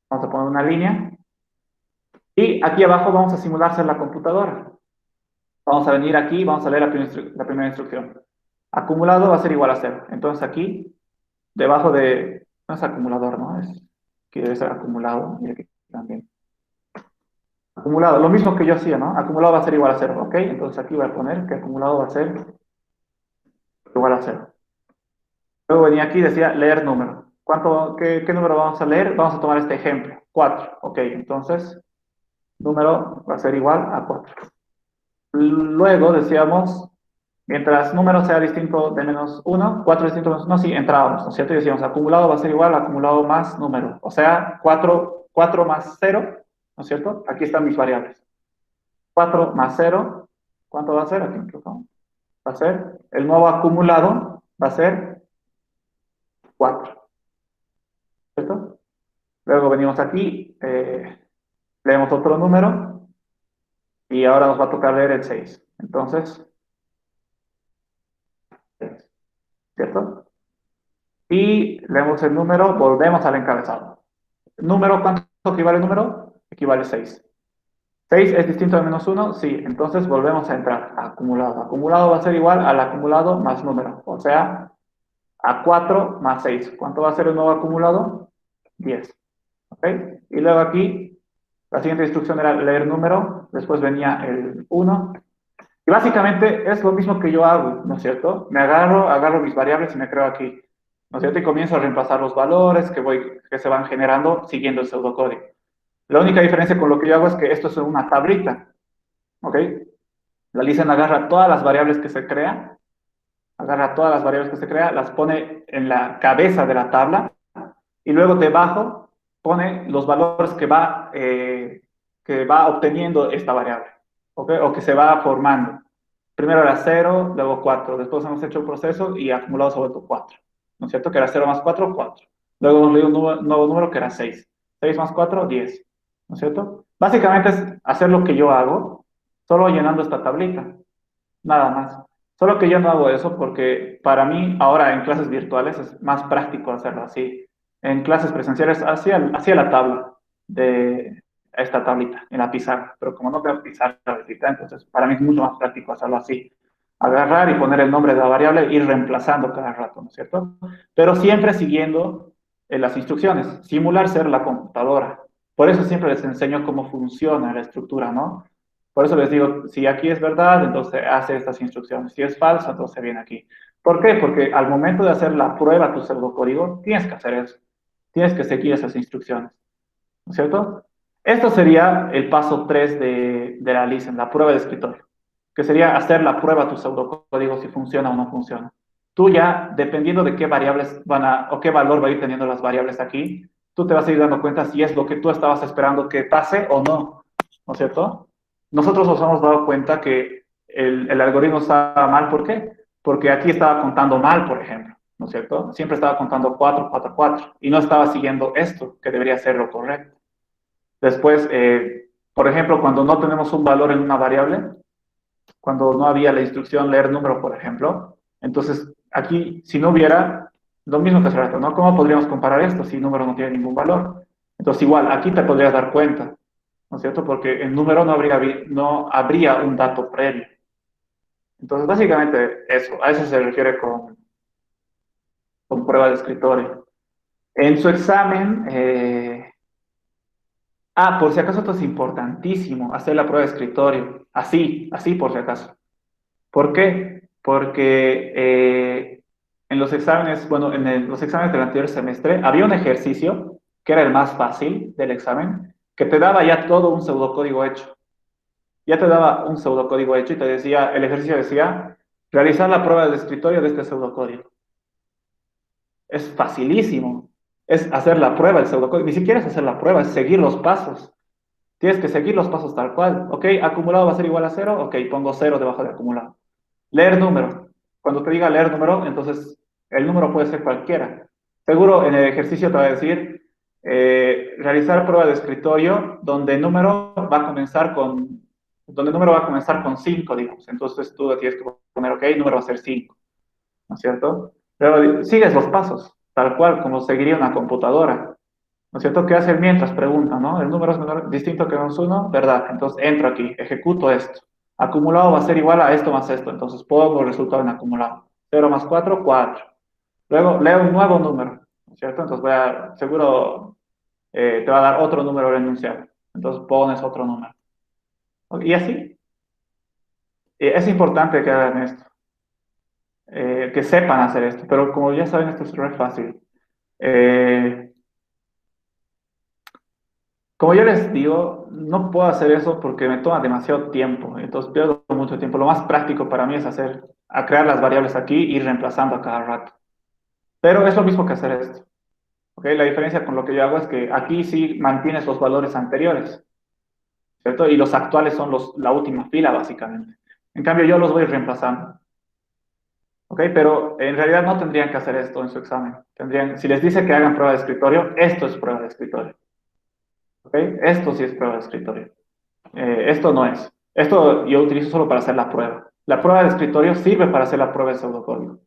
Vamos a poner una línea. Y aquí abajo vamos a simular ser la computadora. Vamos a venir aquí, vamos a leer la primera instrucción. Acumulado va a ser igual a cero. Entonces aquí, debajo de... No es acumulador, ¿no? Aquí debe ser acumulado. Y aquí también. Acumulado, lo mismo que yo hacía, ¿no? Acumulado va a ser igual a cero, ¿ok? Entonces aquí voy a poner que acumulado va a ser igual a cero. Luego venía aquí y decía leer número. ¿Qué número vamos a leer? Vamos a tomar este ejemplo, 4. Ok, entonces número va a ser igual a 4. Luego decíamos, mientras número sea distinto de menos 1, 4 distinto de menos 1, sí, entrábamos, ¿no es cierto? Y decíamos, acumulado va a ser igual a acumulado más número. O sea, 4 más 0, ¿no es cierto? Aquí están mis variables. 4 más 0, ¿cuánto va a ser? Aquí incluso va a ser, el nuevo acumulado va a ser 4, ¿cierto? Luego venimos aquí, leemos otro número y ahora nos va a tocar leer el 6. Entonces, ¿cierto? Y leemos el número, volvemos al encabezado. ¿Número cuánto equivale el número? Equivale 6. 6 es distinto de menos 1, sí. Entonces volvemos a entrar a acumulado. Acumulado va a ser igual al acumulado más número. O sea, a 4 más 6. ¿Cuánto va a ser el nuevo acumulado? 10. ¿Ok? Y luego aquí, la siguiente instrucción era leer número. Después venía el 1. Y básicamente es lo mismo que yo hago, ¿no es cierto? Me agarro mis variables y me creo aquí, ¿no es cierto? Y comienzo a reemplazar los valores que se van generando siguiendo el pseudocódigo. La única diferencia con lo que yo hago es que esto es una tablita, ¿ok? La Listen agarra todas las variables que se crea, las pone en la cabeza de la tabla y luego debajo pone los valores que va obteniendo esta variable, ¿ok? O que se va formando. Primero era 0, luego 4. Después hemos hecho el proceso y acumulado se ha vuelto 4. ¿No es cierto? Que era 0 más 4, 4. Luego hemos leído un nuevo número que era 6. 6 más 4, 10. ¿No es cierto? Básicamente es hacer lo que yo hago, solo llenando esta tablita. Nada más. Solo que yo no hago eso porque para mí ahora en clases virtuales es más práctico hacerlo así. En clases presenciales hacía la tabla de esta tablita en la pizarra, pero como no tengo pizarra, entonces para mí es mucho más práctico hacerlo así. Agarrar y poner el nombre de la variable e ir reemplazando cada rato, ¿no es cierto? Pero siempre siguiendo las instrucciones, simular ser la computadora. Por eso siempre les enseño cómo funciona la estructura, ¿no? Por eso les digo, si aquí es verdad, entonces hace estas instrucciones. Si es falso, entonces viene aquí. ¿Por qué? Porque al momento de hacer la prueba tu pseudocódigo, tienes que hacer eso. Tienes que seguir esas instrucciones. ¿No es cierto? Esto sería el paso 3 de la listen, la prueba de escritorio, que sería hacer la prueba tu pseudocódigo si funciona o no funciona. Tú ya, dependiendo de qué variables o qué valor va a ir teniendo las variables aquí, tú te vas a ir dando cuenta si es lo que tú estabas esperando que pase o no. ¿No es cierto? Nosotros nos hemos dado cuenta que el algoritmo estaba mal. ¿Por qué? Porque aquí estaba contando mal, por ejemplo, ¿no es cierto? Siempre estaba contando 4, 4, 4 y no estaba siguiendo esto, que debería ser lo correcto. Después, por ejemplo, cuando no tenemos un valor en una variable, cuando no había la instrucción leer número, por ejemplo, entonces aquí, si no hubiera, lo mismo que hace rato, ¿no? ¿Cómo podríamos comparar esto si el número no tiene ningún valor? Entonces, igual, aquí te podrías dar cuenta, ¿no es cierto? Porque el número no habría un dato previo. Entonces, básicamente eso, a eso se refiere con prueba de escritorio. En su examen, por si acaso esto es importantísimo, hacer la prueba de escritorio, así por si acaso. ¿Por qué? Porque en los exámenes, bueno, los exámenes del anterior semestre, había un ejercicio que era el más fácil del examen, que te daba ya todo un pseudocódigo hecho. ya te daba un pseudocódigo hecho y te decía, el ejercicio decía, realizar la prueba de escritorio de este pseudocódigo. Es facilísimo. Es hacer la prueba del pseudocódigo. Ni siquiera es hacer la prueba, es seguir los pasos. Tienes que seguir los pasos tal cual. Ok, acumulado va a ser igual a cero. Ok, pongo cero debajo de acumulado. Leer número. Cuando te diga leer número, entonces el número puede ser cualquiera. Seguro en el ejercicio te va a decir realizar prueba de escritorio donde el número va a comenzar con 5, digamos. Entonces tú tienes que poner, ok, el número va a ser 5, ¿no es cierto? Pero sigues los pasos, tal cual como seguiría una computadora, ¿no es cierto? ¿Qué hace el mientras? Pregunta, ¿no? El número es distinto que menos 1, ¿verdad? Entonces entro aquí, ejecuto esto. Acumulado va a ser igual a esto más esto, entonces pongo el resultado en acumulado. 0 más 4, 4. Luego leo un nuevo número, ¿no es cierto? Entonces seguro te va a dar otro número al enunciado. Entonces pones otro número. Y así. Es importante que hagan esto, que sepan hacer esto, pero como ya saben, esto es re fácil. Eh, Como yo les digo, no puedo hacer eso porque me toma demasiado tiempo, entonces pierdo mucho tiempo. Lo más práctico para mí es a crear las variables aquí y ir reemplazando a cada rato. Pero es lo mismo que hacer esto. ¿Ok? La diferencia con lo que yo hago es que aquí sí mantienes los valores anteriores, ¿cierto? Y los actuales son la última fila, básicamente. En cambio, yo los voy reemplazando. ¿Ok? Pero en realidad no tendrían que hacer esto en su examen. Si les dice que hagan prueba de escritorio, esto es prueba de escritorio. ¿Ok? Esto sí es prueba de escritorio. Esto no es. Esto yo utilizo solo para hacer la prueba. La prueba de escritorio sirve para hacer la prueba de pseudocódigo.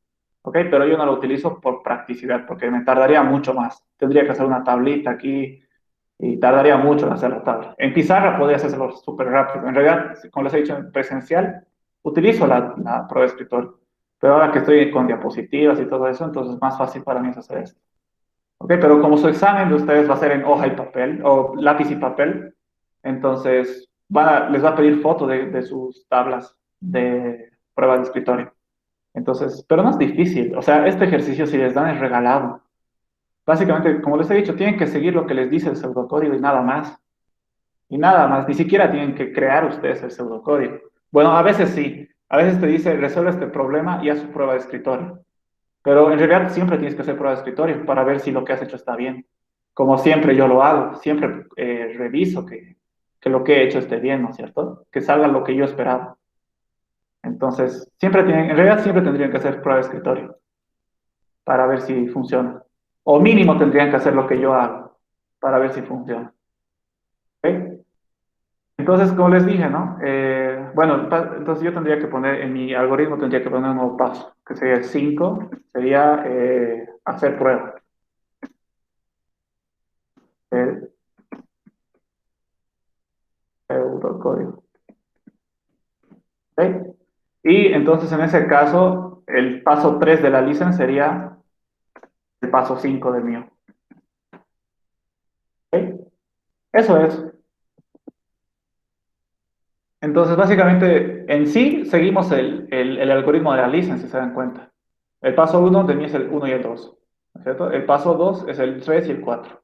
¿Ok? Pero yo no lo utilizo por practicidad, porque me tardaría mucho más. Tendría que hacer una tablita aquí y tardaría mucho en hacer la tabla. En pizarra podría hacerlo súper rápido. En realidad, como les he dicho en presencial, utilizo la prueba de escritorio. Pero ahora que estoy con diapositivas y todo eso, entonces es más fácil para mí es hacer esto. ¿Ok? Pero como su examen de ustedes va a ser en hoja y papel, o lápiz y papel, entonces les va a pedir foto de sus tablas de prueba de escritorio. Entonces, pero no es difícil. O sea, este ejercicio si les dan es regalado. Básicamente, como les he dicho, tienen que seguir lo que les dice el pseudocódigo y nada más. Y nada más, ni siquiera tienen que crear ustedes el pseudocódigo. Bueno, a veces sí. A veces te dice, resuelve este problema y haz su prueba de escritorio. Pero en realidad siempre tienes que hacer prueba de escritorio para ver si lo que has hecho está bien. Como siempre yo lo hago, siempre reviso que lo que he hecho esté bien, ¿no es cierto? Que salga lo que yo esperaba. Entonces, en realidad siempre tendrían que hacer prueba de escritorio para ver si funciona. O mínimo tendrían que hacer lo que yo hago para ver si funciona. ¿Ok? Entonces, como les dije, ¿no? Bueno, entonces yo tendría que poner, en mi algoritmo tendría que poner un nuevo paso, que sería el 5, sería hacer prueba. El pseudocódigo. ¿Ok? Y entonces en ese caso, el paso 3 de la licencia sería el paso 5 del mío. ¿Ok? Eso es. Entonces, básicamente, en sí, seguimos el algoritmo de la licencia, si se dan cuenta. El paso 1 de mí es el 1 y el 2, ¿no es cierto? El paso 2 es el 3 y el 4.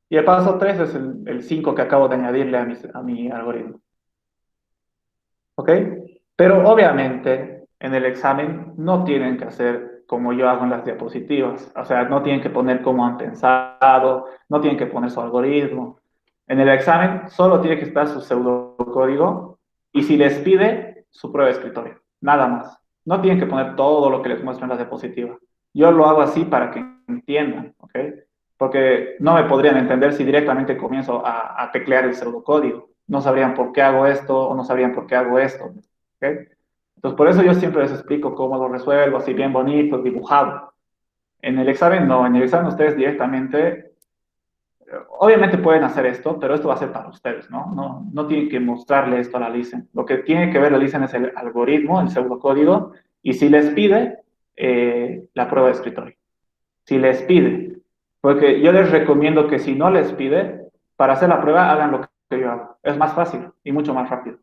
Y el paso 3 es el 5 que acabo de añadirle a mi algoritmo. ¿Ok? Pero obviamente en el examen no tienen que hacer como yo hago en las diapositivas. O sea, no tienen que poner cómo han pensado, no tienen que poner su algoritmo. En el examen solo tiene que estar su pseudocódigo y si les pide su prueba de escritorio. Nada más. No tienen que poner todo lo que les muestro en la diapositiva. Yo lo hago así para que entiendan, ¿ok? Porque no me podrían entender si directamente comienzo a teclear el pseudocódigo. No sabrían por qué hago esto o no sabrían por qué hago esto. ¿Ok? Entonces, por eso yo siempre les explico cómo lo resuelvo, así bien bonito, dibujado. En el examen no, en el examen ustedes directamente, obviamente pueden hacer esto, pero esto va a ser para ustedes, ¿no? No tienen que mostrarle esto a la LICEN. Lo que tiene que ver la LICEN es el algoritmo, el pseudocódigo, y si les pide, la prueba de escritorio. Si les pide, porque yo les recomiendo que si no les pide, para hacer la prueba hagan lo que yo hago. Es más fácil y mucho más rápido,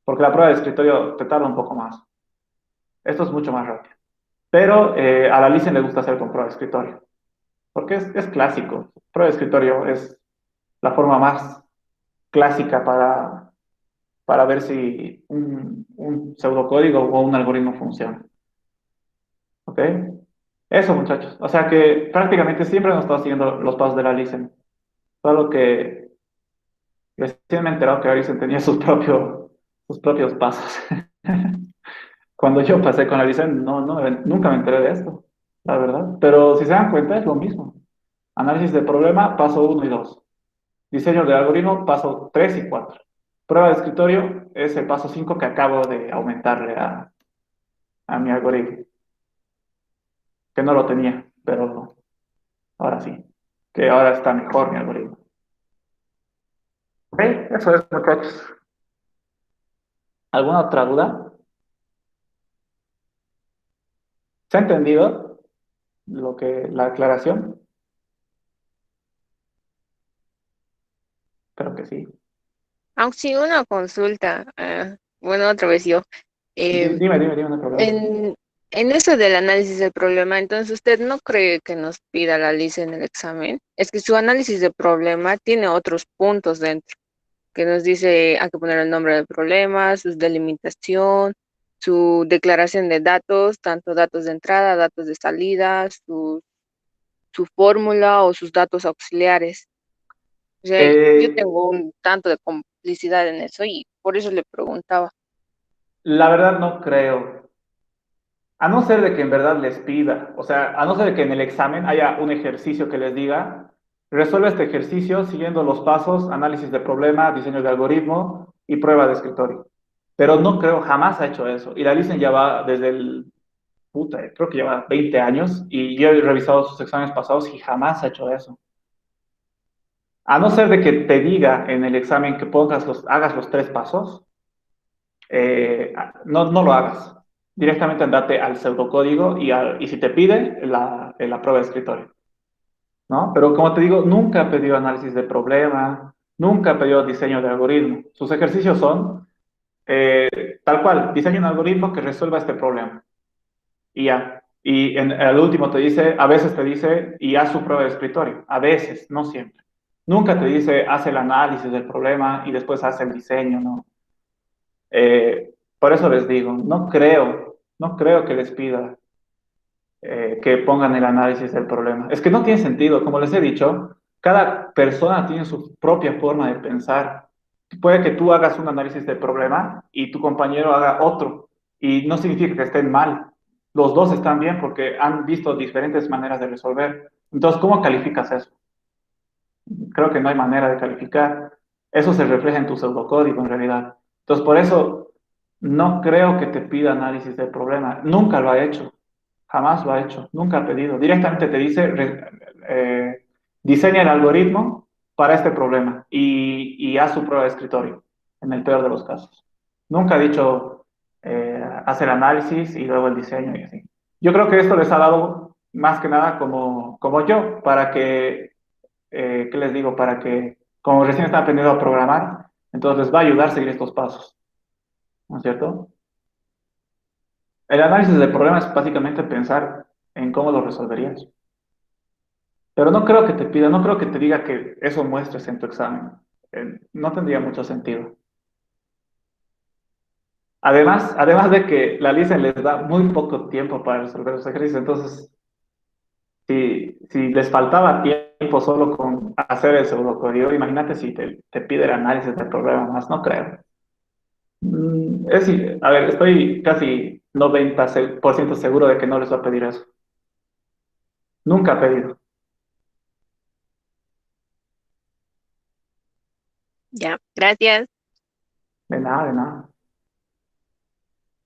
porque la prueba de escritorio te tarda un poco más. Esto es mucho más rápido. Pero a la Licen le gusta hacer con prueba de escritorio, porque es clásico. Prueba de escritorio es la forma más clásica para ver si un pseudocódigo o un algoritmo funciona. ¿Ok? Eso, muchachos. O sea que prácticamente siempre hemos estado siguiendo los pasos de la listen. Solo que recién me he enterado que la listen tenía sus propios pasos. Cuando yo pasé con la listen, nunca me enteré de esto, la verdad. Pero si se dan cuenta, es lo mismo. Análisis de problema, paso uno y 2. Diseño de algoritmo, paso 3 y 4. Prueba de escritorio es el paso 5 que acabo de aumentarle a mi algoritmo, que no lo tenía, pero ahora sí, que ahora está mejor mi algoritmo. Ok, eso es, muchachos. ¿Alguna otra duda? ¿Se ha entendido la aclaración? Creo que sí. Aunque sí, una consulta, bueno, otra vez yo. Dime, Eh, dime, no hay problema. en eso del análisis del problema, entonces usted no cree que nos pida la lista en el examen. Es que su análisis del problema tiene otros puntos dentro, que nos dice hay que poner el nombre del problema, su delimitación, su declaración de datos, tanto datos de entrada, datos de salida, su fórmula o sus datos auxiliares. O sea, yo Eh, tengo un tanto de complicidad en eso y por eso le preguntaba. la verdad no creo. A no ser de que en verdad les pida, o sea, a no ser de que en el examen haya un ejercicio que les diga, resuelve este ejercicio siguiendo los pasos, análisis de problema, diseño de algoritmo y prueba de escritorio. Pero no creo, jamás ha hecho eso. Y la Lisen ya va desde creo que lleva 20 años y yo he revisado sus exámenes pasados y jamás ha hecho eso. A no ser de que te diga en el examen que hagas los tres pasos, no lo hagas. Directamente andate al pseudocódigo y si te pide, la prueba de escritorio, ¿no? Pero como te digo, nunca ha pedido análisis de problema, nunca ha pedido diseño de algoritmo. Sus ejercicios son tal cual, diseña un algoritmo que resuelva este problema. Y ya. Y en el último a veces te dice, y haz su prueba de escritorio. A veces, no siempre. Nunca te dice, haz el análisis del problema y después haz el diseño, ¿no? Por eso les digo, no creo que les pida que pongan el análisis del problema. Es que no tiene sentido, como les he dicho, cada persona tiene su propia forma de pensar. Puede que tú hagas un análisis del problema y tu compañero haga otro, y no significa que estén mal. Los dos están bien porque han visto diferentes maneras de resolver. Entonces, ¿cómo calificas eso? Creo que no hay manera de calificar. Eso se refleja en tu pseudocódigo en realidad. Entonces, por eso no creo que te pida análisis del problema. Nunca lo ha hecho. Jamás lo ha hecho. Nunca ha pedido. Directamente te dice, diseña el algoritmo para este problema y haz su prueba de escritorio, en el peor de los casos. Nunca ha dicho, haz el análisis y luego el diseño y así. Yo creo que esto les ha dado más que nada como yo, para que ¿qué les digo? Para que, como recién están aprendiendo a programar, entonces les va a ayudar a seguir estos pasos, ¿no es cierto? El análisis del problema es básicamente pensar en cómo lo resolverías. Pero no creo que te pida, no creo que te diga que eso muestres en tu examen. No tendría mucho sentido. Además de que la LISA les da muy poco tiempo para resolver los ejercicios, entonces, si les faltaba tiempo solo con hacer el pseudocódigo, imagínate si te pide el análisis del problema más, no creo. A ver, estoy casi 90% seguro de que no les va a pedir eso. Nunca ha pedido. Ya, gracias. De nada, de nada.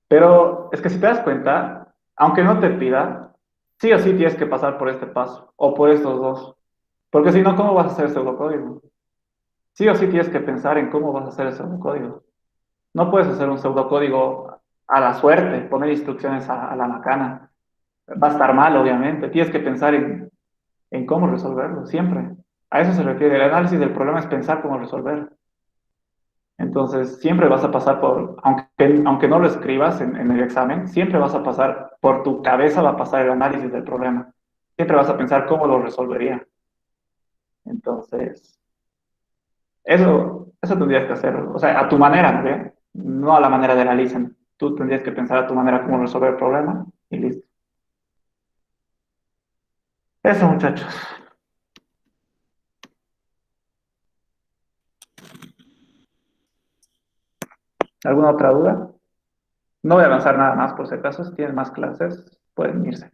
Pero es que si te das cuenta, aunque no te pida, sí o sí tienes que pasar por este paso o por estos dos. Porque si no, ¿cómo vas a hacer el pseudocódigo? Sí o sí tienes que pensar en cómo vas a hacer el pseudocódigo. No puedes hacer un pseudocódigo a la suerte, poner instrucciones a la macana. Va a estar mal, obviamente. Tienes que pensar en cómo resolverlo, siempre. A eso se refiere. El análisis del problema es pensar cómo resolver. Entonces, siempre vas a pasar aunque no lo escribas en el examen, siempre vas a pasar, por tu cabeza va a pasar el análisis del problema. Siempre vas a pensar cómo lo resolvería. Entonces, eso tendrías que hacerlo. O sea, a tu manera, ¿no? no a la manera de la listen. Tú tendrías que pensar a tu manera cómo resolver el problema y listo. Eso, muchachos. ¿Alguna otra duda? No voy a avanzar nada más por si acaso. Si tienen más clases, pueden irse.